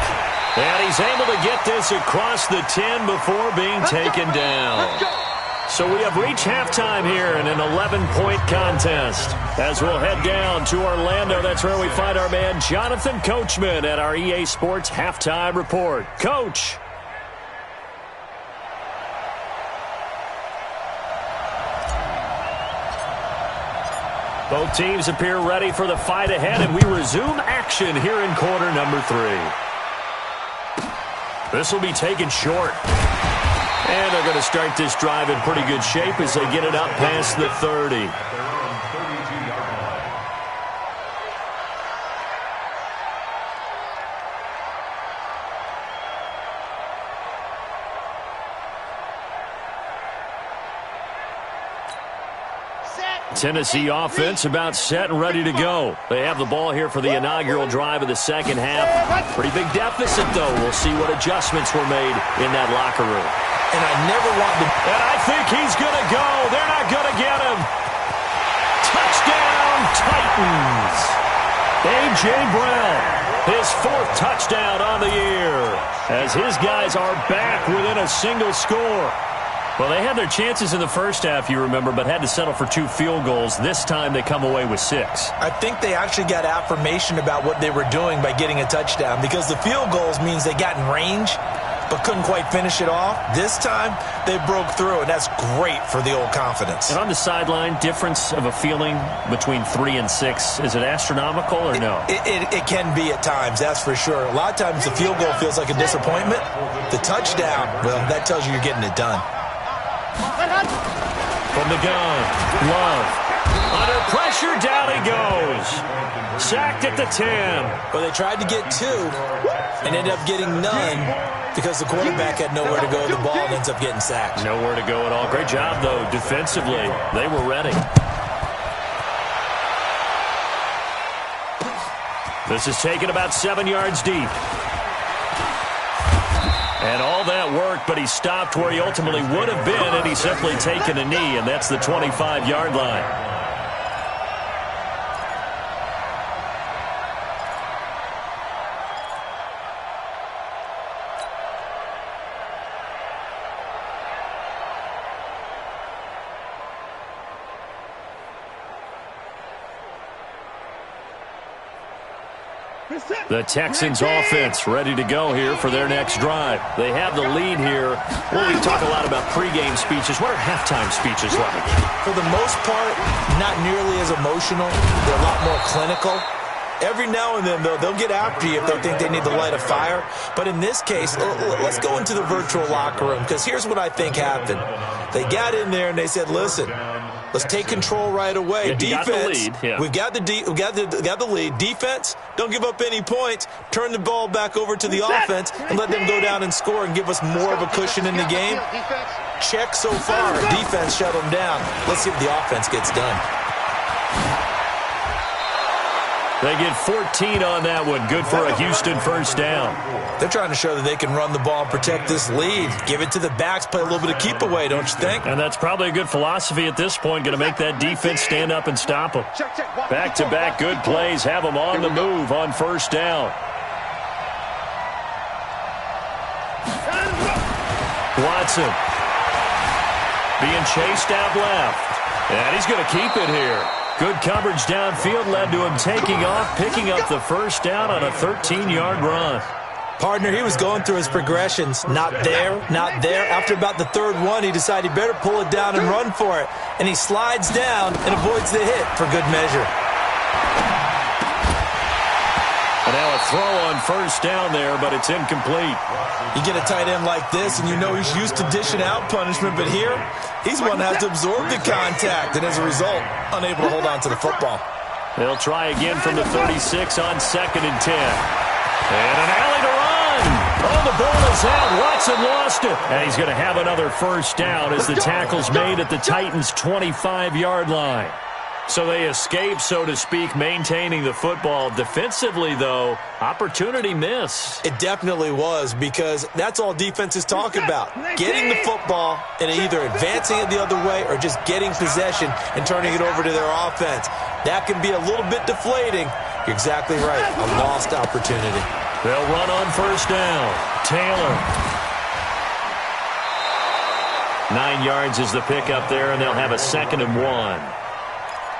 And he's able to get this across the 10 before being taken down. So we have reached halftime here in an 11-point contest. As we'll head down to Orlando, that's where we find our man Jonathan Coachman at our EA Sports Halftime Report. Coach. Both teams appear ready for the fight ahead, and we resume action here in quarter number 3. This will be taken short. And they're going to start this drive in pretty good shape as they get it up past the 30. Tennessee offense about set and ready to go. They have the ball here for the inaugural drive of the second half. Pretty big deficit, though. We'll see what adjustments were made in that locker room. And I never want to... And I think he's going to go. They're not going to get him. Touchdown, Titans. A.J. Brown, his 4th touchdown on the year, as his guys are back within a single score. Well, they had their chances in the first half, you remember, but had to settle for 2 field goals. This time they come away with 6. I think they actually got affirmation about what they were doing by getting a touchdown, because the field goals means they got in range but couldn't quite finish it off. This time, they broke through, and that's great for the old confidence. And on the sideline, difference of a feeling between 3 and 6, is it astronomical or no? It can be at times, that's for sure. A lot of times the field goal feels like a disappointment. The touchdown, well, that tells you you're getting it done. From the gun, Love. Under pressure, down he goes. Sacked at the 10. Well, they tried to get 2 and ended up getting none because the quarterback had nowhere to go with the ball and ends up getting sacked. Nowhere to go at all. Great job, though, defensively. They were ready. This is taken about 7 yards deep. And all that work, but he stopped where he ultimately would have been, and he's simply taken a knee, and that's the 25-yard line. The Texans offense ready to go here for their next drive. They have the lead here. Well, we talk a lot about pregame speeches. What are halftime speeches like? For the most part, not nearly as emotional. They're a lot more clinical. Every now and then, though, they'll get after you if they think they need to light a fire. But in this case, let's go into the virtual locker room, because here's what I think happened. They got in there and they said, listen, let's take control right away. Yeah, Defense, we've got the lead. got the lead. Defense, don't give up any points. Turn the ball back over to the offense and let them go down and score and give us more of a cushion in the game. Check so far. Defense shut them down. Let's see if the offense gets done. They get 14 on that one. Good for a Houston first down. They're trying to show that they can run the ball and protect this lead. Give it to the backs, play a little bit of keep away, don't you think? And that's probably a good philosophy at this point. Going to make that defense stand up and stop them. Back-to-back good plays. Have them on the move on first down. Watson being chased out left. And he's going to keep it here. Good coverage downfield led to him taking off, picking up the first down on a 13-yard run. Partner, he was going through his progressions. Not there, not there. After about the third one, he decided he better pull it down and run for it. And he slides down and avoids the hit for good measure. And now a throw on first down there, but it's incomplete. You get a tight end like this, and you know he's used to dishing out punishment, but here, he's one that has to absorb the contact, and as a result, unable to hold on to the football. They'll try again from the 36 on 2nd and 10. And an alley to run. Oh, the ball is out. Watson lost it. And he's going to have another first down as the tackle's made at the Titans' 25-yard line. So they escape, so to speak, maintaining the football. Defensively, though, opportunity miss. It definitely was, because that's all defenses talk about. Getting the football and either advancing it the other way or just getting possession and turning it over to their offense. That can be a little bit deflating. You're exactly right. A lost opportunity. They'll run on first down. Taylor. 9 yards is the pickup there, and they'll have a 2nd and 1.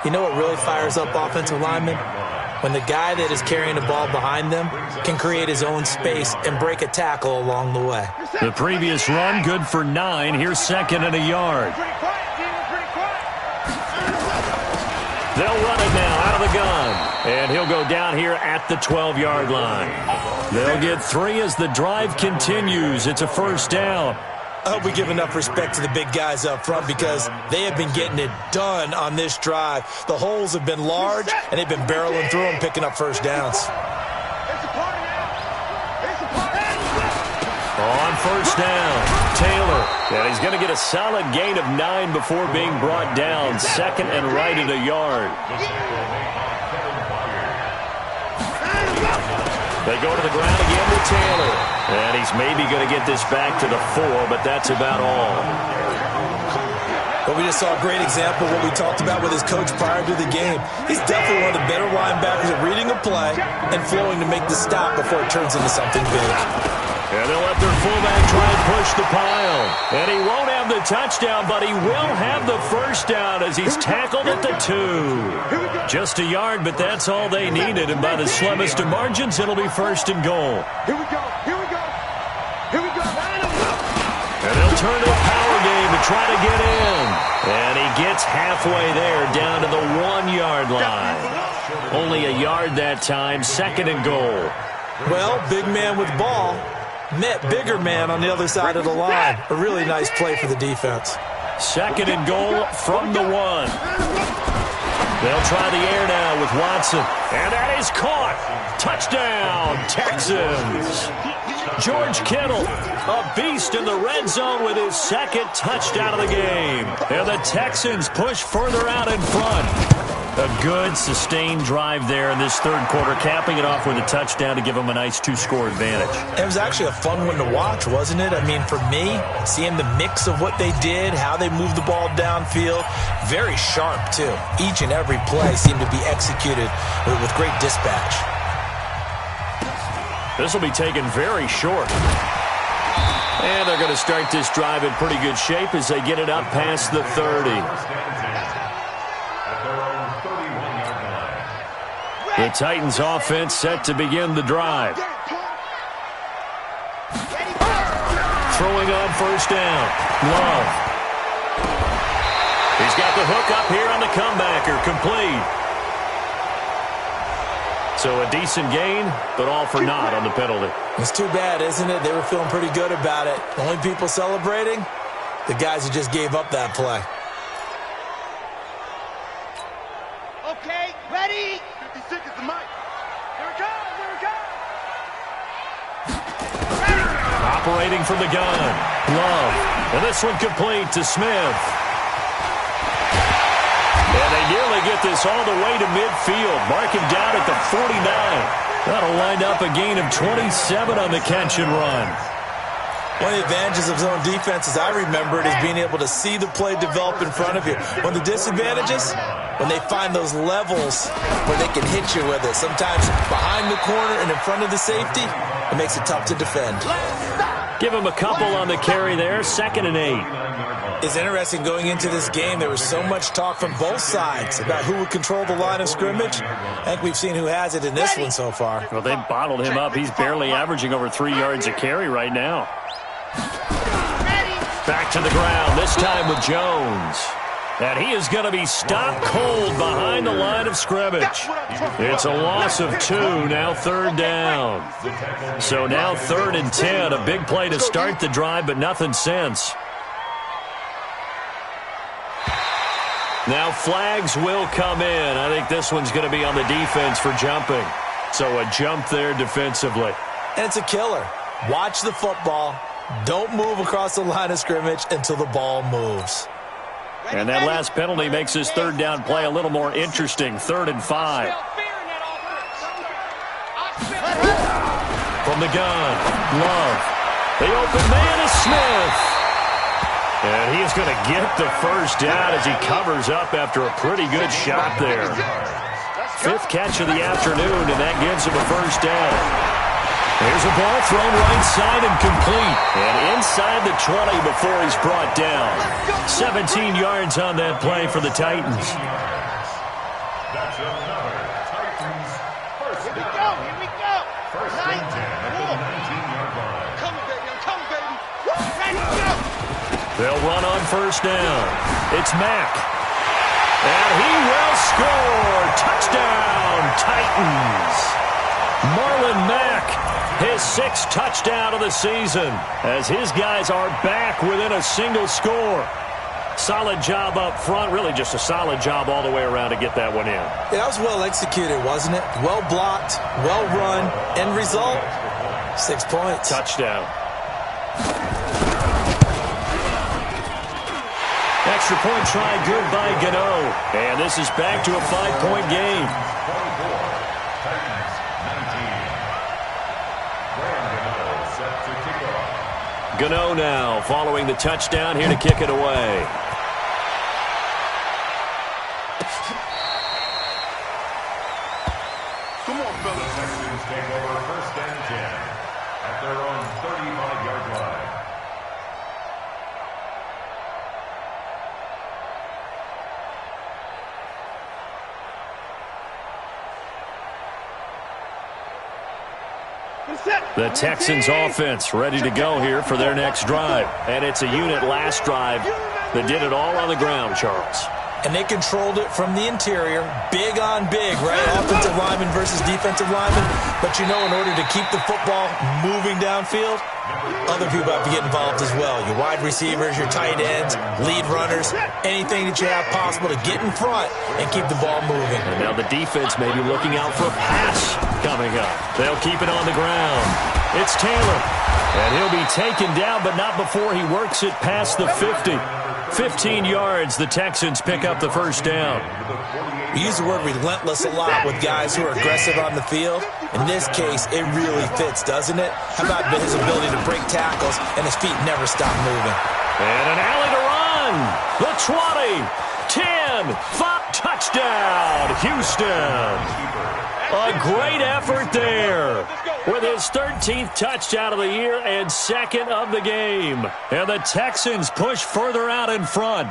You know what really fires up offensive linemen? When the guy that is carrying the ball behind them can create his own space and break a tackle along the way. The previous run, good for 9. Here's 2nd and a yard. They'll run it now out of the gun. And he'll go down here at the 12-yard line. They'll get 3 as the drive continues. It's a first down. I hope we give enough respect to the big guys up front, because they have been getting it done on this drive. The holes have been large, and they've been barreling through them, picking up first downs. On first down, Taylor. And he's going to get a solid gain of 9 before being brought down. 2nd and right at a yard. They go to the ground again with Taylor. And he's maybe going to get this back to the 4, but that's about all. Well, we just saw a great example of what we talked about with his coach prior to the game. He's definitely one of the better linebackers at reading a play and flowing to make the stop before it turns into something big. And they'll let their fullback try and push the pile. And he won't have the touchdown, but he will have the first down as he's tackled at the 2. Just a yard, but that's all they needed. And by the slimmest of margins, it'll be 1st and goal. Here we go. Here we go. Here we go. And they'll turn to a power game to try to get in. And he gets halfway there, down to the 1-yard line. Only a yard that time, 2nd and goal. Well, big man with ball met bigger man on the other side of the line. A really nice play for the defense. 2nd and goal from the 1. They'll try the air now with Watson. And that is caught. Touchdown, Texans. George Kittle, a beast in the red zone with his 2nd touchdown of the game. And the Texans push further out in front. A good, sustained drive there in this 3rd quarter, capping it off with a touchdown to give them a nice 2-score advantage. It was actually a fun one to watch, wasn't it? I mean, for me, seeing the mix of what they did, how they moved the ball downfield, very sharp, too. Each and every play seemed to be executed with great dispatch. This will be taken very short. And they're going to start this drive in pretty good shape as they get it up past the 30. The Titans offense set to begin the drive. Throwing on first down. Love. He's got the hook up here on the comebacker. Complete. So a decent gain, but all for naught on the penalty. It's too bad, isn't it? They were feeling pretty good about it. The only people celebrating, the guys who just gave up that play. Okay, ready? 50 seconds to Mike. Here it comes, here it comes. Operating from the gun. Love. And this one complete to Smith. And they nearly get this all the way to midfield. Mark him down at the 49. That'll wind up a gain of 27 on the catch and run. One of the advantages of zone defense, as I remember it, is being able to see the play develop in front of you. One of the disadvantages, when they find those levels where they can hit you with it, sometimes behind the corner and in front of the safety, it makes it tough to defend. Stop! Give him a couple on the carry there, 2nd and 8. It's interesting going into this game. There was so much talk from both sides about who would control the line of scrimmage. I think we've seen who has it in this one so far. Well, they bottled him up. He's barely averaging over 3 yards a carry right now. Back to the ground, this time with Jones. And he is going to be stopped cold behind the line of scrimmage. It's a loss of 2, now 3rd down. So now 3rd and 10, a big play to start the drive, but nothing since. Now flags will come in. I think this one's going to be on the defense for jumping. So a jump there defensively. And it's a killer. Watch the football. Don't move across the line of scrimmage until the ball moves. And that last penalty makes this 3rd down play a little more interesting. 3rd and 5. From the gun, Love. The open man is Smith. And he is going to get the 1st down as he covers up after a pretty good shot there. 5th catch of the afternoon, and that gives him a 1st down. Here's a ball thrown right side and complete. And inside the 20 before he's brought down. 17 yards on that play for the Titans. That's another Titans first down. Here we go. First and 10 at the 19-yard line. Come on, baby. I'm coming, baby. Ready, go. They'll run on 1st down. It's Mack. And he will score. Touchdown, Titans. Marlon Mack, his 6th touchdown of the season, as his guys are back within a single score. Solid job up front, really just a solid job all the way around to get that one in. Yeah, that was well executed, wasn't it? Well blocked, well run. End result, 6 points. Touchdown. Extra point try good by Gano. And this is back to a 5-point game. 24, Titans 19. Graham Gano set to kick off. Gano now following the touchdown here to kick it away. Come on, fellas. Texans take over 1st and 10 at their own 35-yard line. The Texans offense ready to go here for their next drive. And it's a unit last drive that did it all on the ground, Charles. And they controlled it from the interior. Big on big, right? Offensive lineman versus defensive lineman. But you know, in order to keep the football moving downfield, other people have to get involved as well. Your wide receivers, your tight ends, lead runners, anything that you have possible to get in front and keep the ball moving. And now the defense may be looking out for a pass coming up. They'll keep it on the ground. It's Taylor. And he'll be taken down, but not before he works it past the 50. 15 yards, the Texans pick up the 1st down. We use the word relentless a lot with guys who are aggressive on the field. In this case, it really fits, doesn't it? How about his ability to break tackles and his feet never stop moving? And an alley to run. The 20, 10, 5, touchdown, Houston. A great effort there with his 13th touchdown of the year and 2nd of the game. And the Texans push further out in front.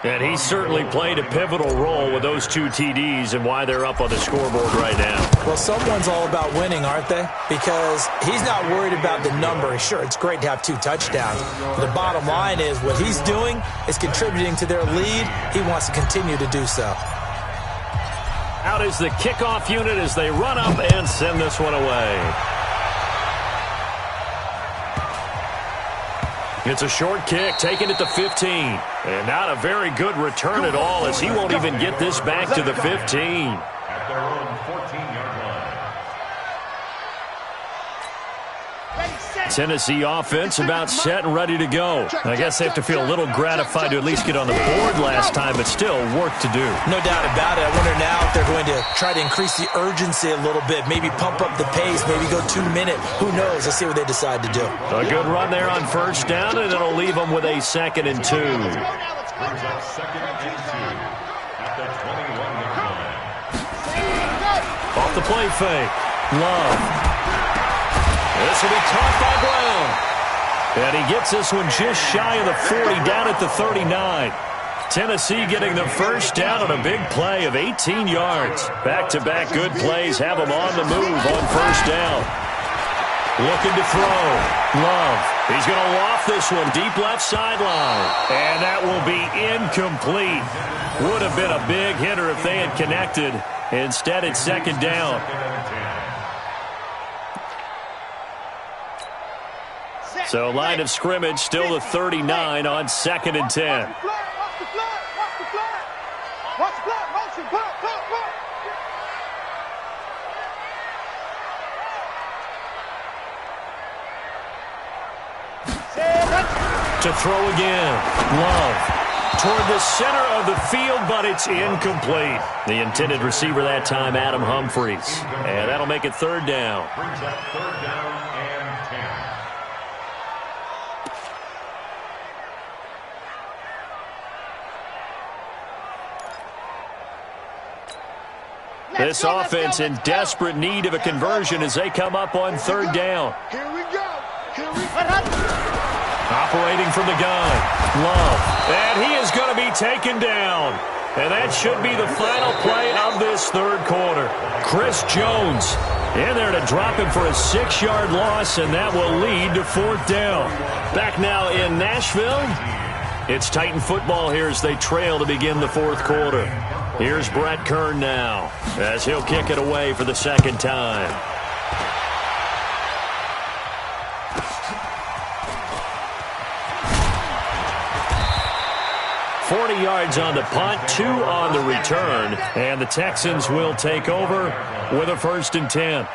And he certainly played a pivotal role with those 2 TDs and why they're up on the scoreboard right now. Well, someone's all about winning, aren't they? Because he's not worried about the number. Sure, it's great to have 2 touchdowns. But the bottom line is what he's doing is contributing to their lead. He wants to continue to do so. Out is the kickoff unit as they run up and send this one away. It's a short kick, taken at the 15. And not a very good return at all as he won't even get this back to the 15. At their own 14-yard line. Tennessee offense about set and ready to go. I guess they have to feel a little gratified to at least get on the board last time, but still work to do. No doubt about it. I wonder now if they're going to try to increase the urgency a little bit, maybe pump up the pace, maybe go 2-minute. Who knows? Let's see what they decide to do. A good run there on 1st down, and it'll leave them with a 2nd and 2. Brings up 2nd and 2 at the 21-yard line. Off the play fake. Love. This will be caught by Brown. And he gets this one just shy of the 40, down at the 39. Tennessee getting the first down on a big play of 18 yards. Back-to-back good plays have them on the move on first down. Looking to throw. Love. He's going to loft this one deep left sideline. And that will be incomplete. Would have been a big hitter if they had connected. Instead, it's second down. So line of scrimmage still the 39 on 2nd and 10. Watch the flag. Watch the flag. Watch the flag. Motion. Pull. To throw again. Love. Toward the center of the field, but it's incomplete. The intended receiver that time, Adam Humphries. And that'll make it third down. Brings up third down and 10. This offense in desperate need of a conversion as they come up on third down. Here we go. Operating from the gun. Love. And he is going to be taken down. And that should be the final play of this third quarter. Chris Jones in there to drop him for a 6-yard loss, and that will lead to fourth down. Back now in Nashville. It's Titan football here as they trail to begin the fourth quarter. Here's Brett Kern now as he'll kick it away for the second time. 40 yards on the punt, 2 on the return, and the Texans will take over with a 1st and 10.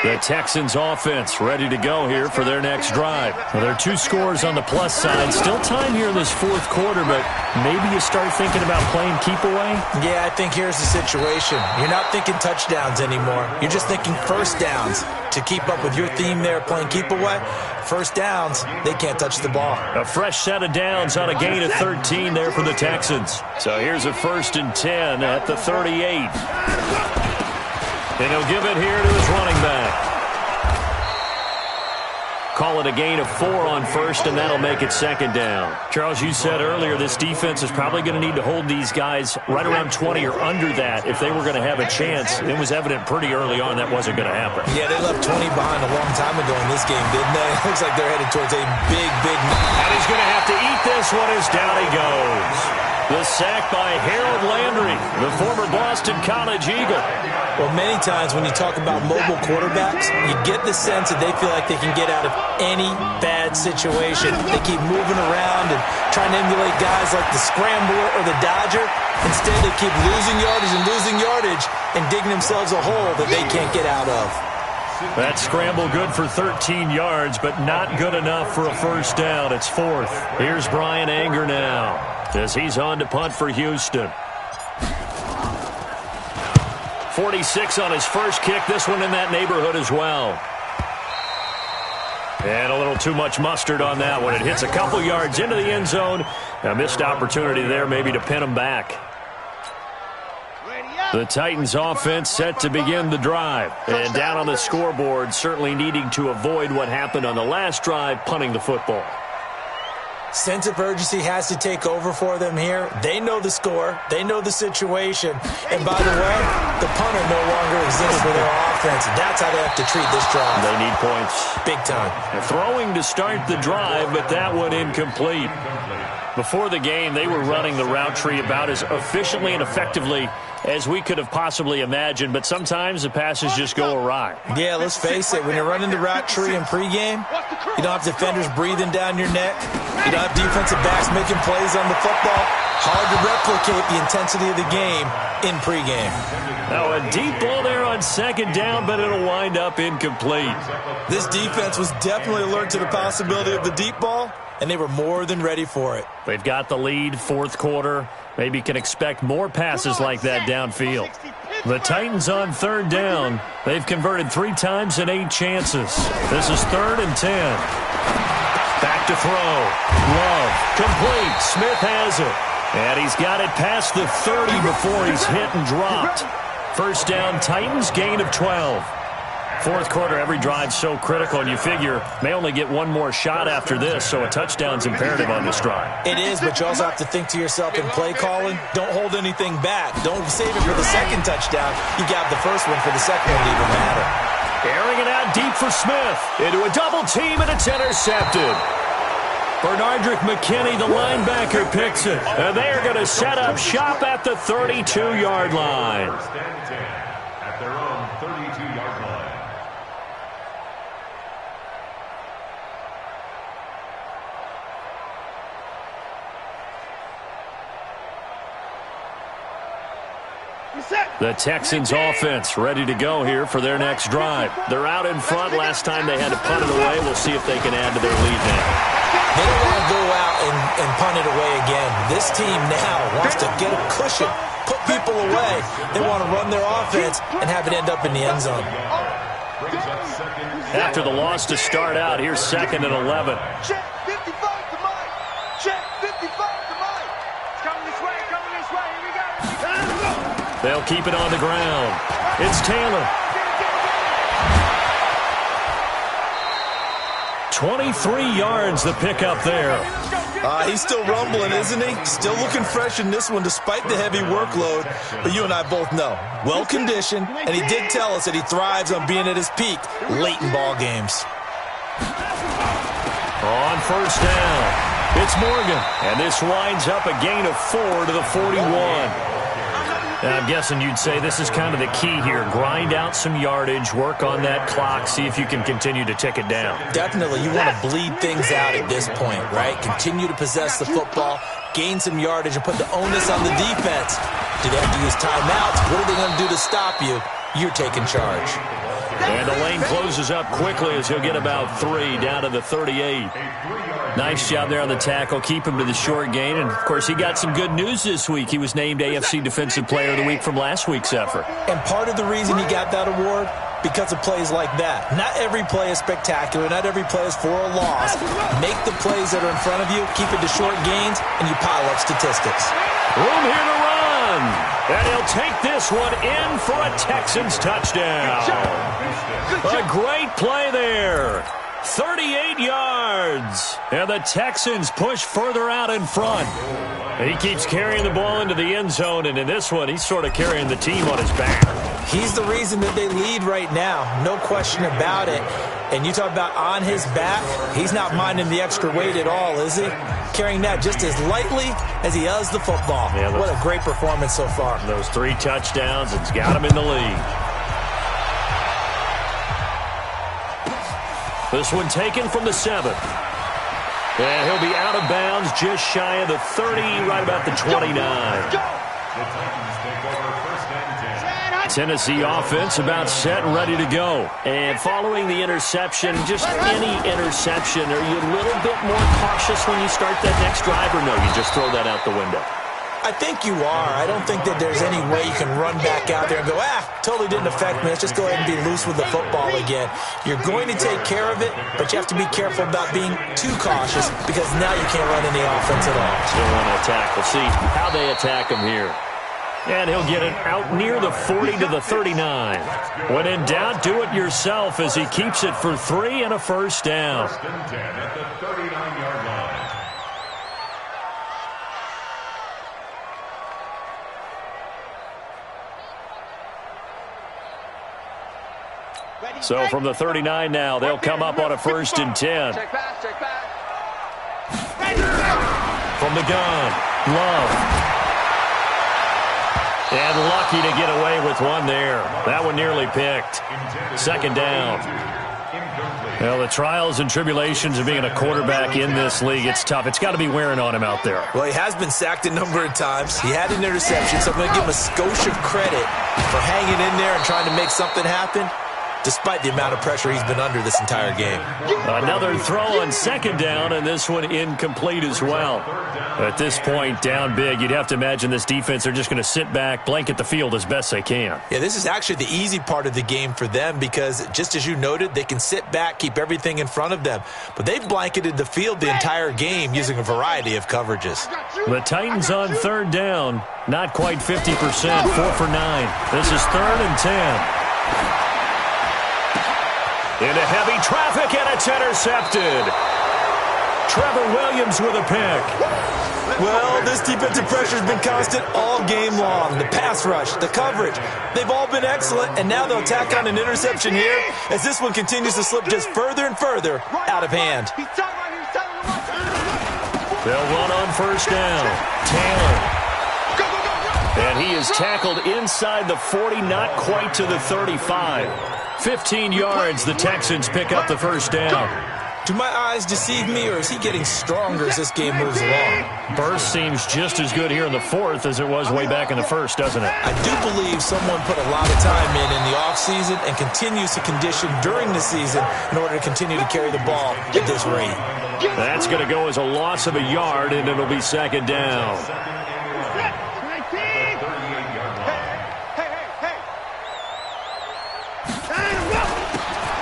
The Texans offense ready to go here for their next drive. Well, there are 2 scores on the plus side. Still time here in this fourth quarter, but maybe you start thinking about playing keep away? Yeah, I think here's the situation. You're not thinking touchdowns anymore. You're just thinking first downs. To keep up with your theme there, playing keep away, first downs, they can't touch the ball. A fresh set of downs on a gain of 13 there for the Texans. So here's a 1st and 10 at the 38. And he'll give it here to his running back. Call it a gain of 4 on first, and that'll make it second down. Charles, you said earlier this defense is probably going to need to hold these guys right around 20 or under that if they were going to have a chance. It was evident pretty early on that wasn't going to happen. Yeah, they left 20 behind a long time ago in this game, didn't they? It looks like they're headed towards a big... And he's going to have to eat this one as down he goes. The sack by Harold Landry, the former Boston College Eagle. Well, many times when you talk about mobile quarterbacks, you get the sense that they feel like they can get out of any bad situation. They keep moving around and trying to emulate guys like the Scrambler or the Dodger. Instead, they keep losing yardage and digging themselves a hole that they can't get out of. That scramble good for 13 yards, but not good enough for a first down. It's 4th. Here's Brian Anger now as he's on to punt for Houston. 46 on his first kick. This one in that neighborhood as well. And a little too much mustard on that one. It hits a couple yards into the end zone. A missed opportunity there maybe to pin him back. The Titans offense set to begin the drive. And down on the scoreboard, certainly needing to avoid what happened on the last drive, punting the football. Sense of urgency has to take over for them here. They know the score. They know the situation. And by the way, the punter no longer exists for their offense. That's how they have to treat this drive. They need points. Big time. Throwing to start the drive, but that one incomplete. Before the game, they were running the route tree about as efficiently and effectively as we could have possibly imagined, but sometimes the passes just go awry. Yeah, let's face it. When you're running the route tree in pregame, you don't have defenders breathing down your neck. You don't have defensive backs making plays on the football. Hard to replicate the intensity of the game in pregame. Now a deep ball there on second down, but it'll wind up incomplete. This defense was definitely alert to the possibility of the deep ball, and they were more than ready for it. They've got the lead, fourth quarter. Maybe can expect more passes like that downfield. The Titans on third down. They've converted 3 times in 8 chances. This is 3rd and 10. Back to throw. Love. Complete. Smith has it. And he's got it past the 30 before he's hit and dropped. First down, Titans, gain of 12. Fourth quarter, every drive's so critical, and you figure may only get one more shot after this, so a touchdown's imperative on this drive. It is, but you also have to think to yourself in play calling, don't hold anything back. Don't save it for the second touchdown. You got the first one for the second one to even matter. Airing it out deep for Smith. Into a double team, and it's intercepted. Bernardrick McKinney, the linebacker, picks it. And they are going to set up shop at the 32-yard line. First and 10 at their own 32-yard line. The Texans offense ready to go here for their next drive. They're out in front. Last time they had to punt it away. We'll see if they can add to their lead now. They don't want to go out and punt it away again. This team now wants to get a cushion, put people away. They want to run their offense and have it end up in the end zone. After the loss to start out, here's 2nd and 11. Check 55 to Mike. Check 55 to Mike. It's coming this way, coming this way. Here we go. They'll keep it on the ground. It's Taylor. 23 yards the pickup there. He's still rumbling, isn't he? Still looking fresh in this one despite the heavy workload. But you and I both know, well-conditioned, and he did tell us that he thrives on being at his peak late in ball games. On first down, it's Morgan. And this winds up a gain of 4 to the 41. Now, I'm guessing you'd say this is kind of the key here. Grind out some yardage, work on that clock, see if you can continue to tick it down. Definitely. You want to bleed things out at this point, right? Continue to possess the football, gain some yardage, and put the onus on the defense. Do they have to use timeouts? What are they going to do to stop you? You're taking charge. And the lane closes up quickly as he'll get about 3 down to the 38. Nice job there on the tackle. Keep him to the short gain. And, of course, he got some good news this week. He was named AFC Defensive Player of the Week from last week's effort. And part of the reason he got that award, because of plays like that. Not every play is spectacular. Not every play is for a loss. Make the plays that are in front of you, keep it to short gains, and you pile up statistics. Room here to run. And he'll take this one in for a Texans touchdown. A great play there. 38 yards. And the Texans push further out in front. And he keeps carrying the ball into the end zone. And in this one, he's sort of carrying the team on his back. He's the reason that they lead right now. No question about it. And you talk about on his back, he's not minding the extra weight at all, is he? Carrying that just as lightly as he does the football. Yeah, what a great performance so far. Those 3 touchdowns, it's got him in the lead. This one taken from the 7. And he'll be out of bounds just shy of the 30, right about the 29. Tennessee offense about set and ready to go. And following the interception, just any interception, are you a little bit more cautious when you start that next drive, or no, you just throw that out the window? I think you are. I don't think that there's any way you can run back out there and go, totally didn't affect me. Let's just go ahead and be loose with the football again. You're going to take care of it, but you have to be careful about being too cautious because now you can't run any offense at all. Still want to attack. We'll see how they attack him here. And he'll get it out near the 40 to the 39. When in doubt, do it yourself as he keeps it for 3 and a first down. First and 10 at the 39-yard line. So from the 39 now, they'll come up on a 1st and 10. Check back, check back. From the gun, Love. And lucky to get away with one there. That one nearly picked. 2nd down. Well, the trials and tribulations of being a quarterback in this league, it's tough. It's got to be wearing on him out there. Well, he has been sacked a number of times. He had an interception, so I'm going to give him a skosh of credit for hanging in there and trying to make something happen, despite the amount of pressure he's been under this entire game. Another throw on 2nd down, and this one incomplete as well. At this point, down big, you'd have to imagine this defense are just going to sit back, blanket the field as best they can. Yeah, this is actually the easy part of the game for them because, just as you noted, they can sit back, keep everything in front of them. But they've blanketed the field the entire game using a variety of coverages. The Titans on 3rd down, not quite 50%, 4 for 9. This is 3rd and 10. Into heavy traffic, and it's intercepted. Trevor Williams with a pick. Well, this defensive pressure has been constant all game long. The pass rush, the coverage, they've all been excellent, and now they'll tack on an interception here as this one continues to slip just further and further out of hand. They'll run on first down. Taylor. And he is tackled inside the 40, not quite to the 35. 15 yards, the Texans pick up the first down. Do my eyes deceive me, or is he getting stronger as this game moves along? Burst seems just as good here in the fourth as it was way back in the first, doesn't it? I do believe someone put a lot of time in the offseason and continues to condition during the season in order to continue to carry the ball at this rate. That's going to go as a loss of a yard, and it'll be second down.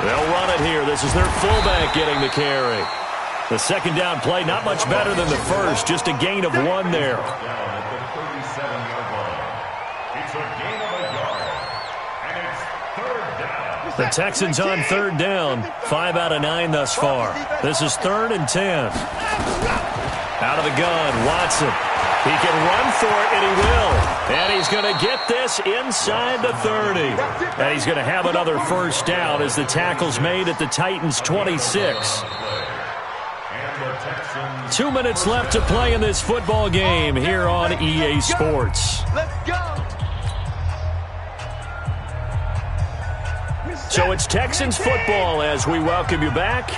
They'll run it here. This is their fullback getting the carry. The second down play, not much better than the first, just a gain of 1 there. The Texans on third down, 5 out of 9 thus far. This is 3rd and 10. Out of the gun, Watson. He can run for it, and he will. And he's going to get this inside the 30. And he's going to have another first down as the tackle's made at the Titans' 26. 2 minutes left to play in this football game here on EA Sports. Let's go. So it's Texans football as we welcome you back.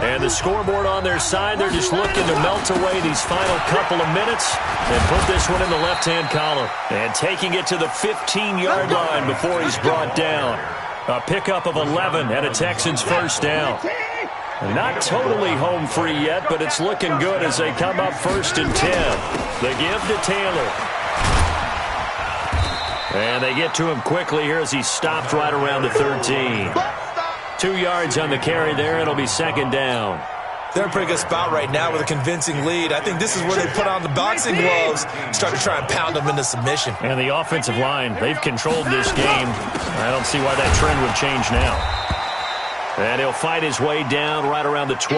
And the scoreboard on their side, they're just looking to melt away these final couple of minutes and put this one in the left-hand column. And taking it to the 15-yard line before he's brought down. A pickup of 11 and a Texans first down. Not totally home free yet, but it's looking good as they come up 1st and 10. The give to Taylor. And they get to him quickly here as he stopped right around the 13. 2 yards on the carry there. It'll be second down. They're in a pretty good spot right now with a convincing lead. I think this is where they put on the boxing gloves and start to try and pound them into submission. And the offensive line, they've controlled this game. I don't see why that trend would change now. And he'll fight his way down right around the 12.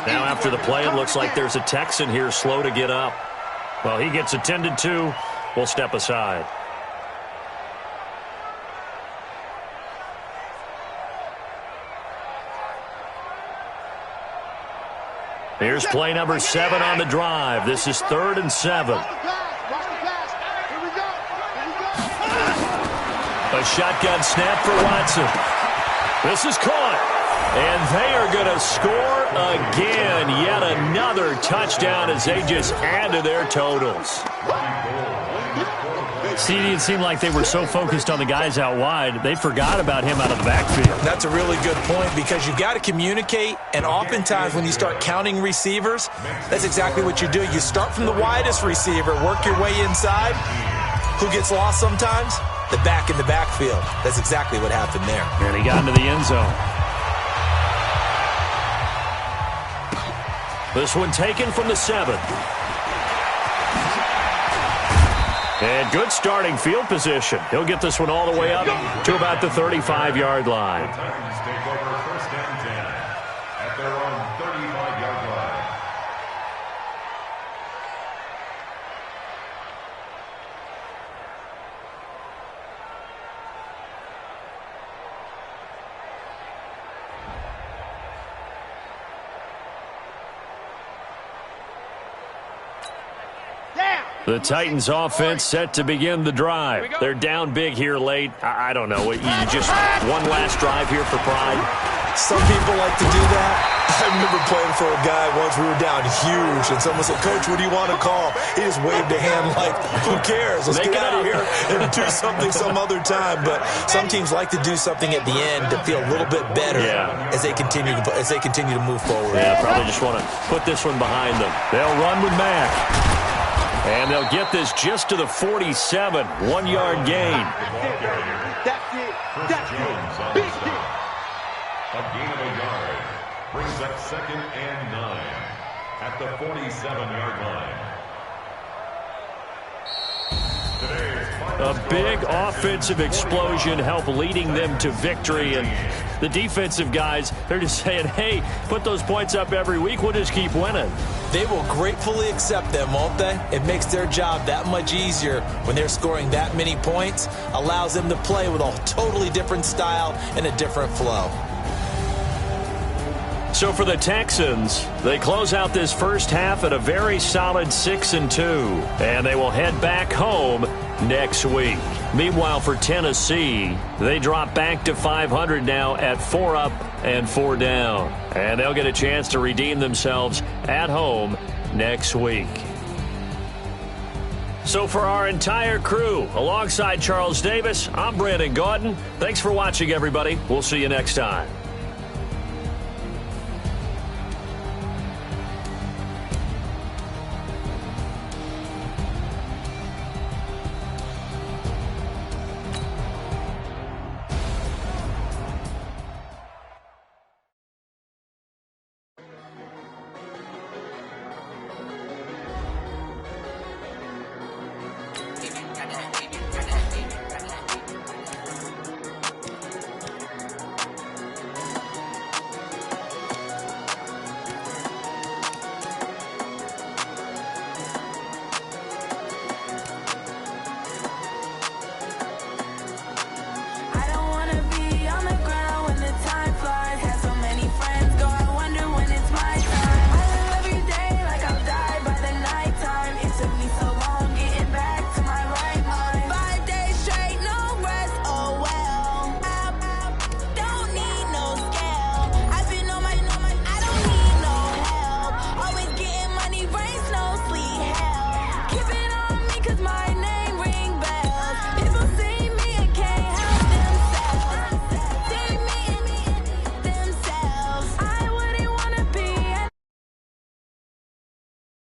Now after the play, it looks like there's a Texan here slow to get up. Well, he gets attended to. We'll step aside. Here's play number 7 on the drive. This is 3rd and 7. A shotgun snap for Watson. This is caught. And they are going to score again. Yet another touchdown as they just add to their totals. CD, it seemed like they were so focused on the guys out wide, they forgot about him out of the backfield. That's a really good point because you've got to communicate, and oftentimes when you start counting receivers, that's exactly what you do. You start from the widest receiver, work your way inside. Who gets lost sometimes? The back in the backfield. That's exactly what happened there. And he got into the end zone. This one taken from the 7. And good starting field position. He'll get this one all the way up to about the 35-yard line. The Titans take over 1st and 10 at their own 35-yard line. The Titans offense set to begin the drive. They're down big here late. I don't know. You just one last drive here for pride. Some people like to do that. I remember playing for a guy once. We were down huge, and someone said, "Coach, what do you want to call?" He just waved a hand like, "Who cares? Let's get out of here and do something some other time." But some teams like to do something at the end to feel a little bit better as they continue to move forward. Yeah, probably just want to put this one behind them. They'll run with Mack. And they'll get this just to the 47, 1-yard gain. That's it. That's it. Big hit. A gain of a yard brings up 2nd and 9 at the 47-yard line. Today's A big offensive explosion helped leading them to victory. And the defensive guys, they're just saying, hey, put those points up every week. We'll just keep winning. They will gratefully accept them, won't they? It makes their job that much easier when they're scoring that many points. Allows them to play with a totally different style and a different flow. So for the Texans, they close out this first half at a very solid 6-2, and they will head back home next week. Meanwhile, for Tennessee, they drop back to 500 now at 4 up and 4 down, and they'll get a chance to redeem themselves at home next week. So for our entire crew, alongside Charles Davis, I'm Brandon Gaudin. Thanks for watching, everybody. We'll see you next time.